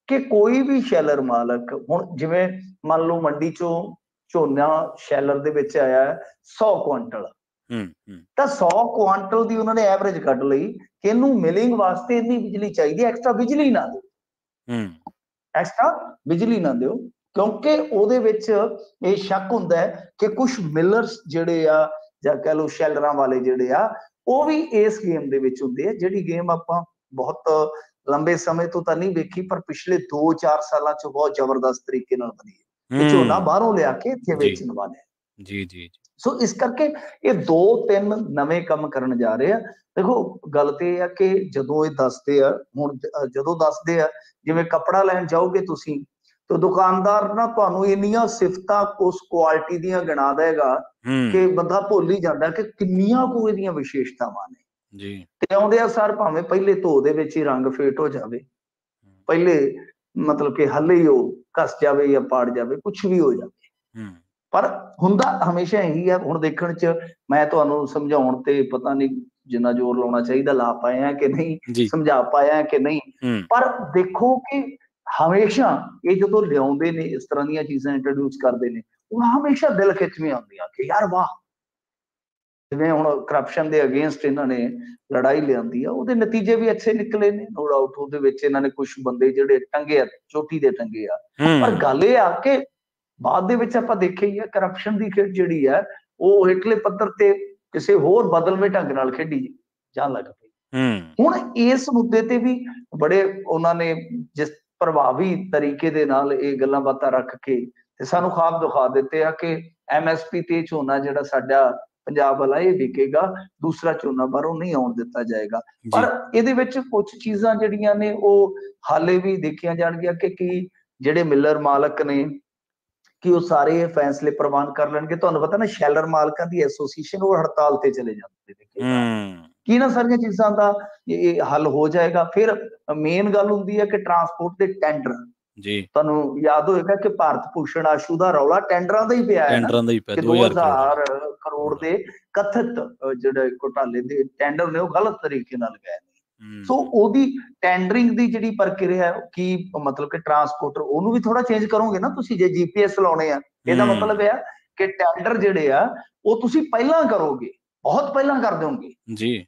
ਕਿ ਕੋਈ ਵੀ ਸ਼ੈਲਰ ਮਾਲਕ, ਹੁਣ ਜਿਵੇਂ ਮੰਨ ਲਓ ਮੰਡੀ ਚੋਂ ਝੋਨਾ ਸ਼ੈਲਰ ਦੇ ਵਿੱਚ ਆਇਆ 100 ਕੁਆਂਟਲ, ਤਾਂ 100 ਕੁਆਂਟਲ ਦੀ ਉਹਨਾਂ ਨੇ ਐਵਰੇਜ ਕੱਢ ਲਈ ਕਿ ਇਹਨੂੰ ਮਿਲਿੰਗ ਵਾਸਤੇ ਇੰਨੀ ਬਿਜਲੀ ਚਾਹੀਦੀ ਹੈ, ਐਕਸਟਰਾ ਬਿਜਲੀ ਨਾ ਦਿਓ, ਐਕਸਟਰਾ ਬਿਜਲੀ ਨਾ ਦਿਓ। ਕਿਉਂਕਿ ਉਹਦੇ ਵਿੱਚ ਇਹ ਸ਼ੱਕ ਹੁੰਦਾ ਹੈ ਕਿ ਕੁਝ ਮਿਲਰਸ ਜਿਹੜੇ ਆ ਜਾਂ ਕਹਿ ਲਓ ਸ਼ੈਲਰਾਂ ਵਾਲੇ ਜਿਹੜੇ ਆ ਉਹ ਵੀ ਇਸ ਗੇਮ ਦੇ ਵਿੱਚ ਹੁੰਦੇ ਆ, ਜਿਹੜੀ ਗੇਮ ਆਪਾਂ ਬਹੁਤ ਲੰਬੇ ਸਮੇਂ ਤੋਂ ਤਾਂ ਨਹੀਂ ਵੇਖੀ ਪਰ ਪਿਛਲੇ 2-4 ਸਾਲਾਂ ਚ ਬਹੁਤ ਜ਼ਬਰਦਸਤ ਤਰੀਕੇ ਨਾਲ ਬਣੀ ਹੈ। ਝੋਨਾ ਬਾਹਰੋਂ ਲਿਆ ਕੇ ਇੱਥੇ ਵੇਚਣ ਵਾਲੇ ਜੀ, ਜੀ, ਜੀ। ਸੋ ਇਸ ਕਰਕੇ ਇਹ 2-3 ਨਵੇਂ ਕੰਮ ਕਰਨ ਜਾ ਰਹੇ ਆ। ਦੇਖੋ ਗੱਲ ਤੇ ਇਹ ਆ ਕਿ ਜਦੋਂ ਇਹ ਦੱਸਦੇ ਆ ਹੁਣ ਜਦੋਂ ਦੱਸਦੇ ਆ ਜਿਵੇਂ ਕੱਪੜਾ ਲੈਣ ਜਾਓਗੇ ਤੁਸੀਂ ਤੇ ਦੁਕਾਨਦਾਰ ਨਾ ਤੁਹਾਨੂੰ ਇੰਨੀਆਂ ਸਿਫਤਾਂ ਉਸ ਕੁਆਲਿਟੀ ਦੀਆਂ ਗਿਣਾ ਦੇਗਾ ਕਿ ਹੂੰ, ਬੰਦਾ ਭੁੱਲ ਹੀ ਜਾਂਦਾ ਕਿ ਕਿੰਨੀਆਂ ਕੁ ਇਹਦੀਆਂ ਵਿਸ਼ੇਸ਼ਤਾਵਾਂ ਨੇ। ਜੀ। ਤੇ ਆਉਂਦੇ ਆ ਸਾਰ ਭਾਵੇਂ ਪਹਿਲੇ ਧੋ ਦੇ ਵਿੱਚ ਹੀ ਰੰਗ ਫੇਟ ਹੋ ਜਾਵੇ, ਹੂੰ, ਪਹਿਲੇ ਮਤਲਬ ਕਿ ਹੱਲੇ ਹੀ ਉਹ ਘਸ ਜਾਵੇ ਜਾਂ ਪਾੜ ਜਾਵੇ, ਕੁਛ ਵੀ ਹੋ ਜਾਵੇ। ਹੂੰ, ਪਰ ਹੁੰਦਾ ਹਮੇਸ਼ਾ ਇਹੀ ਹੈ ਹੁਣ ਦੇਖਣ 'ਚ ਮੈਂ ਤੁਹਾਨੂੰ ਸਮਝਾਉਣ ਤੇ ਪਤਾ ਨਹੀਂ ਜਿੰਨਾ ਜ਼ੋਰ ਲਾਉਣਾ ਚਾਹੀਦਾ ਲਾ ਪਾਇਆ ਕਿ ਨਹੀਂ, ਜੀ। ਸਮਝਾ ਪਾਇਆ ਕਿ ਨਹੀਂ। ਹੂੰ, ਪਰ ਦੇਖੋ ਕਿ ਹਮੇਸ਼ਾ ਇਹ ਜਦੋਂ ਲਿਆਉਂਦੇ ਨੇ ਇਸ ਤਰ੍ਹਾਂ ਦੀਆਂ ਚੀਜ਼ਾਂ ਇੰਟਰੋਡਿਊਸ ਕਰਦੇ ਨੇ, ਉਹ ਹਮੇਸ਼ਾ ਦਿਲ ਖਿੱਚਵੀਆਂ ਆਉਂਦੀਆਂ ਕਿ ਯਾਰ ਵਾਹ! ਜਿਵੇਂ ਹੁਣ ਕਰਪਸ਼ਨ ਦੇ ਅਗੇਂਸਟ ਇਹਨਾਂ ਨੇ ਲੜਾਈ ਲਿਆਂਦੀ ਆ, ਉਹਦੇ ਨਤੀਜੇ ਵੀ ਅੱਛੇ ਨਿਕਲੇ ਨੇ, ਨੋ ਡਾਊਟ ਉਹਦੇ ਵਿੱਚ ਇਹਨਾਂ ਨੇ ਕੁਝ ਬੰਦੇ ਜਿਹੜੇ ਟੰਗੇ ਆ, ਚੋਟੀ ਦੇ ਟੰਗੇ ਆ। ਪਰ ਹੂੰ, ਗੱਲ ਇਹ ਆ ਕਿ ਬਾਅਦ ਦੇ ਵਿੱਚ ਆਪਾਂ ਦੇਖਿਆ ਹੀ ਆ ਕਰਪਸ਼ਨ ਦੀ ਖੇਡ ਜਿਹੜੀ ਹੈ, ਉਹ ਹੇਠਲੇ ਪੱਧਰ ਤੇ ਕਿਸੇ ਹੋਰ ਬਦਲਵੇਂ ਢੰਗ ਨਾਲ ਖੇਡੀ ਜਾਣ ਲੱਗ ਪਈ। ਹੂੰ, ਹੁਣ ਇਸ ਮੁੱਦੇ ਤੇ ਵੀ ਬੜੇ ਉਹਨਾਂ ਨੇ ਜਿਸ ਪ੍ਰਭਾਵੀ ਤਰੀਕੇ ਦੇ ਨਾਲ ਇਹ ਗੱਲਾਂ ਬਾਤਾਂ ਰੱਖ ਕੇ ਤੇ ਸਾਨੂੰ ਖਾਬ ਦਿਖਾ ਦਿੱਤੇ ਆ ਕਿ ਐਮਐਸਪੀ ਤੇ ਝੋਨਾ ਜਿਹੜਾ ਸਾਡਾ ਪੰਜਾਬ ਵਾਲਾ ਇਹ ਵਿਕੇਗਾ, ਦੂਸਰਾ ਝੋਨਾ ਬਾਹਰੋਂ ਨਹੀਂ ਆਉਣ ਦਿੱਤਾ ਜਾਏਗਾ। ਪਰ ਜੀ। ਇਹਦੇ ਵਿੱਚ ਕੁਝ ਚੀਜ਼ਾਂ ਜਿਹੜੀਆਂ ਨੇ ਉਹ ਹਾਲੇ ਵੀ ਦੇਖੀਆਂ ਜਾਣਗੀਆਂ ਕਿ ਕੀ ਜਿਹੜੇ ਮਿਲਰ ਮਾਲਕ ਨੇ ਕਿ ਉਹ ਸਾਰੇ ਫੈਸਲੇ ਪ੍ਰਵਾਨ ਕਰ ਲੈਣਗੇ। ਤੁਹਾਨੂੰ ਪਤਾ ਨਾ ਸ਼ੈਲਰ ਮਾਲਕਾਂ ਦੀ ਐਸੋਸੀਏਸ਼ਨ ਉਹ ਹੜਤਾਲ ਤੇ ਚਲੇ ਜਾਂਦੇ ਨੇ ਕਈ ਵਾਰ। ਹੂੰ, ਕੀ ਇਹਨਾਂ ਸਾਰੀਆਂ ਚੀਜ਼ਾਂ ਦਾ ਇਹ ਹੱਲ ਹੋ ਜਾਏਗਾ। ਫਿਰ ਮੇਨ ਗੱਲ ਹੁੰਦੀ ਹੈ ਕਿ ਟਰਾਂਸਪੋਰਟ ਦੇ ਟੈਂਡਰ ਜੀ। ਤੁਹਾਨੂੰ ਯਾਦ ਹੋਏਗਾ ਕਿ ਭਾਰਤ ਭੂਸ਼ਣ ਆਸ਼ੂ ਦਾ ਰੌਲਾ ਟੈਂਡਰਾਂ ਦਾ ਹੀ ਪਿਆ ਹੈ ਨਾ ਟੈਂਡਰਾਂ ਦਾ ਹੀ ਪਿਆ ਕਿ 2000 ਕਰੋੜ ਵਾਲਾ 2000 ਕਰੋੜ ਰੌਲਾ। ਦੇ ਕਥਿਤ ਜਿਹੜੇ ਘੁਟਾਲੇ ਦੇ ਟੈਂਡਰ ਨੇ ਉਹ ਗਲਤ ਤਰੀਕੇ ਨਾਲ ਗਏ ਨੇ। ਸੋ ਹੂੰ, ਉਹਦੀ ਟੈਂਡਰਿੰਗ ਦੀ ਜਿਹੜੀ ਪ੍ਰਕਿਰਿਆ ਹੈ ਕੀ ਮਤਲਬ ਕਿ ਟਰਾਂਸਪੋਰਟਰ ਉਹਨੂੰ ਵੀ ਥੋੜਾ ਚੇਂਜ ਕਰੋਗੇ ਨਾ ਤੁਸੀਂ ਜੇ ਜੀਪੀਐਸ ਲਾਉਣੇ ਆ। ਇਹਦਾ ਮਤਲਬ ਹੂੰ, ਇਹ ਆ ਕਿ ਟੈਂਡਰ ਜਿਹੜੇ ਆ ਉਹ ਤੁਸੀਂ ਪਹਿਲਾਂ ਕਰੋਗੇ, ਬਹੁਤ ਪਹਿਲਾਂ ਕਰ ਦਿਓਗੇ। ਜੀ।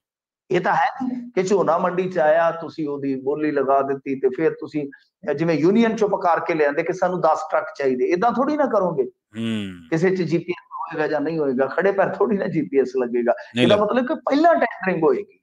ਇਹ ਤਾਂ ਹੈ ਨਹੀਂ ਕਿ ਝੋਨਾ ਮੰਡੀ 'ਚ ਆਇਆ ਤੁਸੀਂ ਉਹਦੀ ਬੋਲੀ ਲਗਾ ਦਿੱਤੀ ਤੇ ਫਿਰ ਤੁਸੀਂ ਜਿਵੇਂ ਯੂਨੀਅਨ ਚੁੱਪ ਕਰਕੇ ਲਿਆਂਦੇ ਕਿ ਸਾਨੂੰ 10 ਟਰੱਕ ਚਾਹੀਦੇ, ਏਦਾਂ ਥੋੜੀ ਨਾ ਕਰੋਗੇ। ਹੂੰ, ਕਿਸੇ 'ਚ ਜੀਪੀਐਸ ਹੋਏਗਾ ਜਾਂ ਨਹੀਂ ਹੋਏਗਾ, ਖੜੇ ਪੈਰ ਥੋੜੀ ਨਾ ਜੀਪੀਐਸ ਲੱਗੇਗਾ। ਨਹੀਂ ਇਹਦਾ ਲੱਗਦਾ। ਮਤਲਬ ਕਿ ਪਹਿਲਾਂ ਟੈਂਡਰਿੰਗ ਹੋਏਗੀ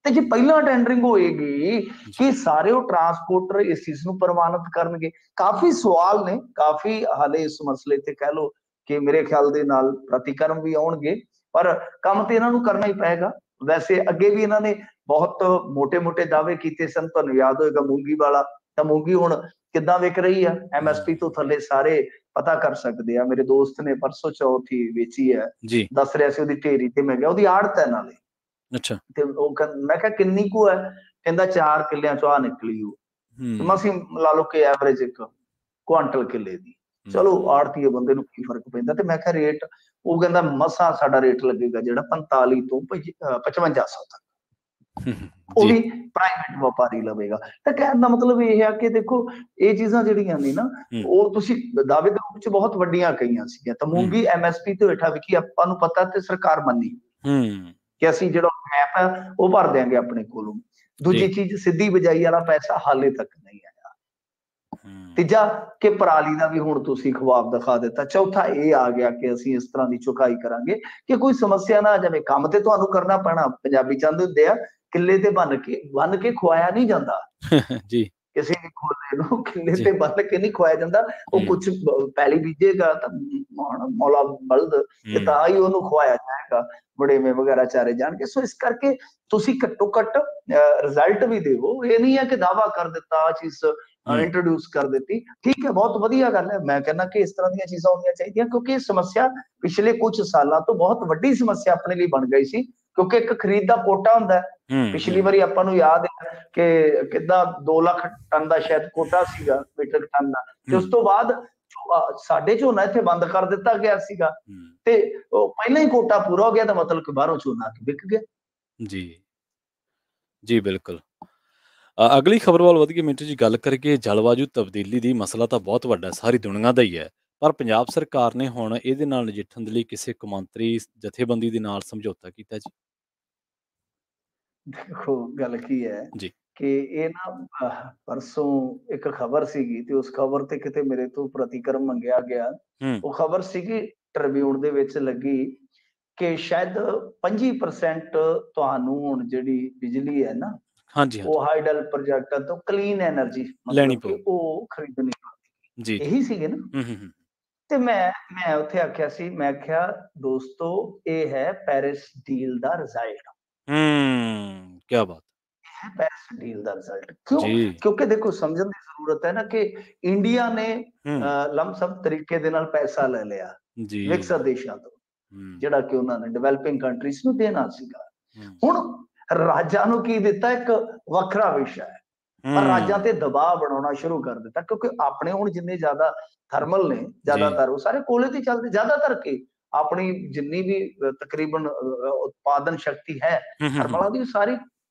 ਤੇ ਜੇ ਪਹਿਲਾਂ ਟੈਂਡਰਿੰਗ ਹੋਏਗੀ ਜੀ। ਕਿ ਸਾਰੇ ਉਹ ਟਰਾਂਸਪੋਰਟਰ ਇਸ ਚੀਜ਼ ਨੂੰ ਪ੍ਰਵਾਨਿਤ ਕਰਨਗੇ। ਕਾਫੀ ਸਵਾਲ ਨੇ, ਕਾਫੀ ਹਾਲੇ ਇਸ ਮਸਲੇ ਤੇ ਕਹਿ ਲਓ ਕਿ ਮੇਰੇ ਖਿਆਲ ਦੇ ਨਾਲ ਪ੍ਰਤੀਕਰਮ ਵੀ ਆਉਣਗੇ, ਪਰ ਕੰਮ ਤੇ ਇਹਨਾਂ ਨੂੰ ਕਰਨਾ ਹੀ ਪਏਗਾ। ਵੈਸੇ ਅੱਗੇ ਵੀ ਇਹਨਾਂ ਨੇ ਬਹੁਤ ਮੋਟੇ-ਮੋਟੇ ਦਾਅਵੇ ਕੀਤੇ ਸਨ, ਤੁਹਾਨੂੰ ਯਾਦ ਹੋਏਗਾ ਮੂੰਗੀ ਵਾਲਾ, ਤਾਂ ਮੂੰਗੀ ਹੁਣ ਕਿੱਦਾਂ ਵਿਕ ਰਹੀ ਆ? ਐਮਐਸਪੀ ਤੋਂ ਹੂੰ, ਥੱਲੇ ਸਾਰੇ ਪਤਾ ਕਰ ਸਕਦੇ ਆ। ਮੇਰੇ ਦੋਸਤ ਨੇ ਪਰਸੋਂ ਚੌਥ ਹੀ ਵੇਚੀ ਹੈ, ਜੀ। ਦੱਸ ਰਿਹਾ ਸੀ ਉਹਦੀ ਢੇਰੀ ਤੇ ਮੈਂ ਗਿਆ, ਉਹਦੀ ਆੜਤ ਹੈ ਨਾਲੇ। ਅੱਛਾ। ਤੇ ਉਹ ਮੈਂ ਕਿਹਾ ਕਿੰਨੀ ਕੁ ਹੈ? ਕਹਿੰਦਾ 4 ਕਿੱਲਿਆਂ ਚੋਂ ਆ ਨਿਕਲੀ ਉਹ। ਹੂੰ, ਮਸੀਂ ਲਾ ਲਓ ਕਿ ਐਵਰੇਜ ਇੱਕ ਕੁਆਂਟਲ ਕਿੱਲੇ ਦੀ। ਚਲੋ ਹੂੰ, ਆੜਤੀਏ ਬੰਦੇ ਨੂੰ ਕੀ ਫਰਕ ਪੈਂਦਾ ਤੇ ਮੈਂ ਕਿਹਾ ਰੇਟ ਉਹ ਕਹਿੰਦਾ ਮਸਾਂ ਸਾਡਾ ਰੇਟ ਲੱਗੇਗਾ ਜਿਹੜਾ 45 ਤੋਂ 5500 ਤੱਕ। ਉਹ ਜੀ। ਵੀ ਪ੍ਰਾਈਵੇਟ ਵਪਾਰੀ ਲਵੇਗਾ। ਤਾਂ ਕਹਿਣ ਦਾ ਮਤਲਬ ਇਹ ਆ ਕਿ ਦੇਖੋ ਇਹ ਚੀਜ਼ਾਂ ਜਿਹੜੀਆਂ ਨੇ ਨਾ ਹੂੰ, ਉਹ ਤੁਸੀਂ ਦਾਅਵੇ ਦੇ ਰੂਪ ਚ ਬਹੁਤ ਵੱਡੀਆਂ ਕਹੀਆਂ ਸੀਗੀਆਂ। ਤਾਂ ਹੂੰ, ਮੂੰਗੀ ਐਮਐਸਪੀ ਤੋਂ ਹੇਠਾਂ ਵਿਕੀ ਆਪਾਂ ਨੂੰ ਪਤਾ ਤੇ ਸਰਕਾਰ ਮੰਨੀ ਹੂੰ, ਕਿ ਅਸੀਂ ਜਿਹੜਾ ਮੈਪ ਹੈ ਉਹ ਭਰ ਦਿਆਂਗੇ ਆਪਣੇ ਕੋਲੋਂ। ਜੀ। ਦੂਜੀ ਚੀਜ਼ ਸਿੱਧੀ ਬਿਜਾਈ ਵਾਲਾ ਪੈਸਾ ਹਾਲੇ ਤੱਕ ਨਹੀਂ ਆਇਆ। ਹੂੰ, ਤੀਜਾ ਕਿ ਪਰਾਲੀ ਦਾ ਵੀ ਹੁਣ ਤੁਸੀਂ ਖਵਾਬ ਦਿਖਾ ਦਿੱਤਾ। ਚੌਥਾ ਇਹ ਆ ਗਿਆ ਕਿ ਅਸੀਂ ਇਸ ਤਰ੍ਹਾਂ ਦੀ ਚੁਕਾਈ ਕਰਾਂਗੇ ਕਿ ਕੋਈ ਸਮੱਸਿਆ ਨਾ ਆ ਜਾਵੇ। ਕੰਮ ਤੇ ਤੁਹਾਨੂੰ ਕਰਨਾ ਪੈਣਾ। ਪੰਜਾਬੀ ਚਾਹੁੰਦੇ ਹੁੰਦੇ ਆ ਕਿੱਲੇ ਤੇ ਬੰਨ ਕੇ ਖਵਾਇਆ ਨਹੀਂ ਜਾਂਦਾ। ਜੀ, ਕਿਸੇ ਵੀ ਖੋਲੇ ਨੂੰ ਕਿੱਲੇ ਜੀ। ਤੇ ਬੰਨ ਕੇ ਨਹੀਂ ਖਵਾਇਆ ਜਾਂਦਾ। ਉਹ ਹੂੰ, ਕੁਛ ਪੈਲੀ ਬੀਜੇਗਾ ਤਾਂ ਮੌਲਾ ਬਲਦ ਤੇ ਹੂੰ, ਤਾਂ ਹੀ ਉਹਨੂੰ ਖਵਾਇਆ ਜਾਏਗਾ। ਵੜੇਵੇਂ ਵਗੈਰਾ ਚਾਰੇ ਜਾਣਗੇ। ਸੋ ਇਸ ਕਰਕੇ ਤੁਸੀਂ ਘੱਟੋ ਘੱਟ ਰਿਜ਼ਲਟ ਵੀ ਦਿਓ। ਇਹ ਨਹੀਂ ਹੈ ਕਿ ਦਾਅਵਾ ਕਰ ਦਿੱਤਾ ਆਹ ਚੀਜ਼ ਹੂੰ, ਇੰਟਰੋਡਿਊਸ ਕਰ ਦਿੱਤੀ। ਠੀਕ ਹੈ, ਬਹੁਤ ਵਧੀਆ ਗੱਲ ਹੈ। ਮੈਂ ਕਹਿੰਦਾ ਕਿ ਇਸ ਤਰ੍ਹਾਂ ਦੀਆਂ ਚੀਜ਼ਾਂ ਹੋਣੀਆਂ ਚਾਹੀਦੀਆਂ ਕਿਉਂਕਿ ਇਹ ਸਮੱਸਿਆ ਪਿਛਲੇ ਕੁਝ ਸਾਲਾਂ ਤੋਂ ਬਹੁਤ ਵੱਡੀ ਸਮੱਸਿਆ ਆਪਣੇ ਲਈ ਬਣ ਗਈ ਸੀ ਕਿਉਂਕਿ ਇੱਕ ਖਰੀਦ ਦਾ ਕੋਟਾ ਹੁੰਦਾ ਹੈ। ਹੂੰ, ਪਿਛਲੀ ਹੂੰ, ਵਾਰੀ ਆਪਾਂ ਨੂੰ ਯਾਦ ਹੈ ਕਿ ਕਿੱਦਾਂ 2 ਲੱਖ ਟਨ ਦਾ ਸ਼ਾਇਦ ਕੋਟਾ ਸੀਗਾ ਮੀਟ੍ਰਿਕ ਟਨ ਦਾ ਤੇ ਹੂੰ, ਉਸ ਤੋਂ ਬਾਅਦ ਸਾਡੇ ਝੋਨਾ ਇੱਥੇ ਬੰਦ ਕਰ ਦਿੱਤਾ ਗਿਆ ਸੀਗਾ ਹੂੰ, ਤੇ ਉਹ ਪਹਿਲਾਂ ਹੀ ਕੋਟਾ ਪੂਰਾ ਹੋ ਗਿਆ ਤਾਂ ਮਤਲਬ ਕਿ ਬਾਹਰੋਂ ਝੋਨਾ ਆ ਕੇ ਵਿਕ ਗਿਆ। ਜੀ, ਜੀ, ਬਿਲਕੁਲ। ਅਗਲੀ ਖਬਰ ਵੱਲ ਵਧੀਏ ਮਿੰਟੂ ਜੀ ਗੱਲ ਕਰੀਏ ਜਲਵਾਯੂ ਤਬਦੀਲੀ ਦੀ ਮਸਲਾ ਤਾਂ ਬਹੁਤ ਵੱਡਾ ਸਾਰੀ ਦੁਨੀਆ ਦਾ ਹੀ ਹੈ ਪਰ ਪੰਜਾਬ ਸਰਕਾਰ ਨੇ ਹੁਣ ਇਹਦੇ ਨਾਲ ਨਜਿੱਠਣ ਦੇ ਲਈ ਕਿਸੇ ਕੌਮਾਂਤਰੀ ਜਥੇਬੰਦੀ ਦੇ ਨਾਲ ਸਮਝੌਤਾ ਕੀਤਾ ਜੀ। ਦੇਖੋ ਗੱਲ ਕੀ ਹੈ ਜੀ। ਕਿ ਇਹ ਨਾ ਪਰਸੋਂ ਇੱਕ ਖਬਰ ਸੀਗੀ ਤੇ ਉਸ ਖਬਰ ਤੇ ਕਿਤੇ ਮੇਰੇ ਤੋਂ ਪ੍ਰਤੀਕਰਮ ਮੰਗਿਆ ਗਿਆ। ਹੂੰ, ਉਹ ਖਬਰ ਸੀਗੀ ਟ੍ਰਿਬਿਊਨ ਦੇ ਵਿੱਚ ਲੱਗੀ ਕਿ ਸ਼ਾਇਦ 25% ਤੁਹਾਨੂੰ ਹੁਣ ਜਿਹੜੀ ਬਿਜਲੀ ਹੈ ਨਾ ਹਾਂਜੀ, ਹਾਂਜੀ। ਉਹ ਹਾਈਡਲ ਪ੍ਰੋਜੈਕਟਾਂ ਤੋਂ ਕਲੀਨ ਐਨਰਜੀ ਲੈਣੀ ਮਤਲਬ ਕਿ ਪਊਗੀ। ਉਹ ਖਰੀਦਣੀ ਜੀ, ਇਹੀ ਸੀਗੇ ਨਾ। ਹੂੰ, ਹੂੰ, ਹੂੰ, ਤੇ ਮੈਂ ਉੱਥੇ ਆਖਿਆ ਸੀ, ਮੈਂ ਕਿਹਾ ਦੋਸਤੋ ਇਹ ਹੈ ਪੈਰਿਸ ਡੀਲ ਦਾ ਰਿਜ਼ਲਟ। ਕੀ ਬਾਤ ਹੈ ਪੈਰਿਸ ਡੀਲ ਦਾ ਰਿਜ਼ਲਟ। ਕਿਉਂ? ਜੀ। ਕਿਉਂਕਿ ਦੇਖੋ ਸਮਝਣ ਦੀ ਜ਼ਰੂਰਤ ਹੈ ਨਾ ਕਿ ਇੰਡੀਆ ਨੇ ਹੂੰ, ਲਮਸਮ ਤਰੀਕੇ ਦੇ ਨਾਲ ਪੈਸਾ ਲੈ ਲਿਆ ਜੀ। ਵਿਕਸਿਤ ਦੇਸ਼ਾਂ ਤੋਂ, ਹੂੰ, ਜਿਹੜਾ ਕਿ ਉਹਨਾਂ ਨੇ ਡਿਵੈਲਪਿੰਗ ਕੰਟਰੀਜ਼ ਨੂੰ ਦੇਣਾ ਸੀਗਾ। ਹੂੰ, ਹੁਣ ਰਾਜਾਂ ਨੂੰ ਕੀ ਦਿੱਤਾ, ਇੱਕ ਵੱਖਰਾ ਵਿਸ਼ਾ ਹੈ, ਪਰ ਰਾਜਾਂ ਤੇ ਦਬਾਅ ਬਣਾਉਣਾ ਸ਼ੁਰੂ ਕਰ ਦਿੱਤਾ, ਕਿਉਂਕਿ ਆਪਣੇ ਹੁਣ ਜਿੰਨੇ ਜ਼ਿਆਦਾ ਥਰਮਲ ਨੇ, ਜੀ। ਜ਼ਿਆਦਾਤਰ ਉਹ ਸਾਰੇ ਕੋਲੇ ਤੇ ਚੱਲਦੇ, ਜ਼ਿਆਦਾਤਰ ਕੀ ਆਪਣੀ ਜਿੰਨੀ ਵੀ ਤਕਰੀਬਨ ਉਤਪਾਦਨ ਸ਼ਕਤੀ ਹੈ ਹੂੰ, ਹੂੰ, ਹੂੰ, ਥਰਮਲਾਂ ਦੀ, ਸਾਰੀ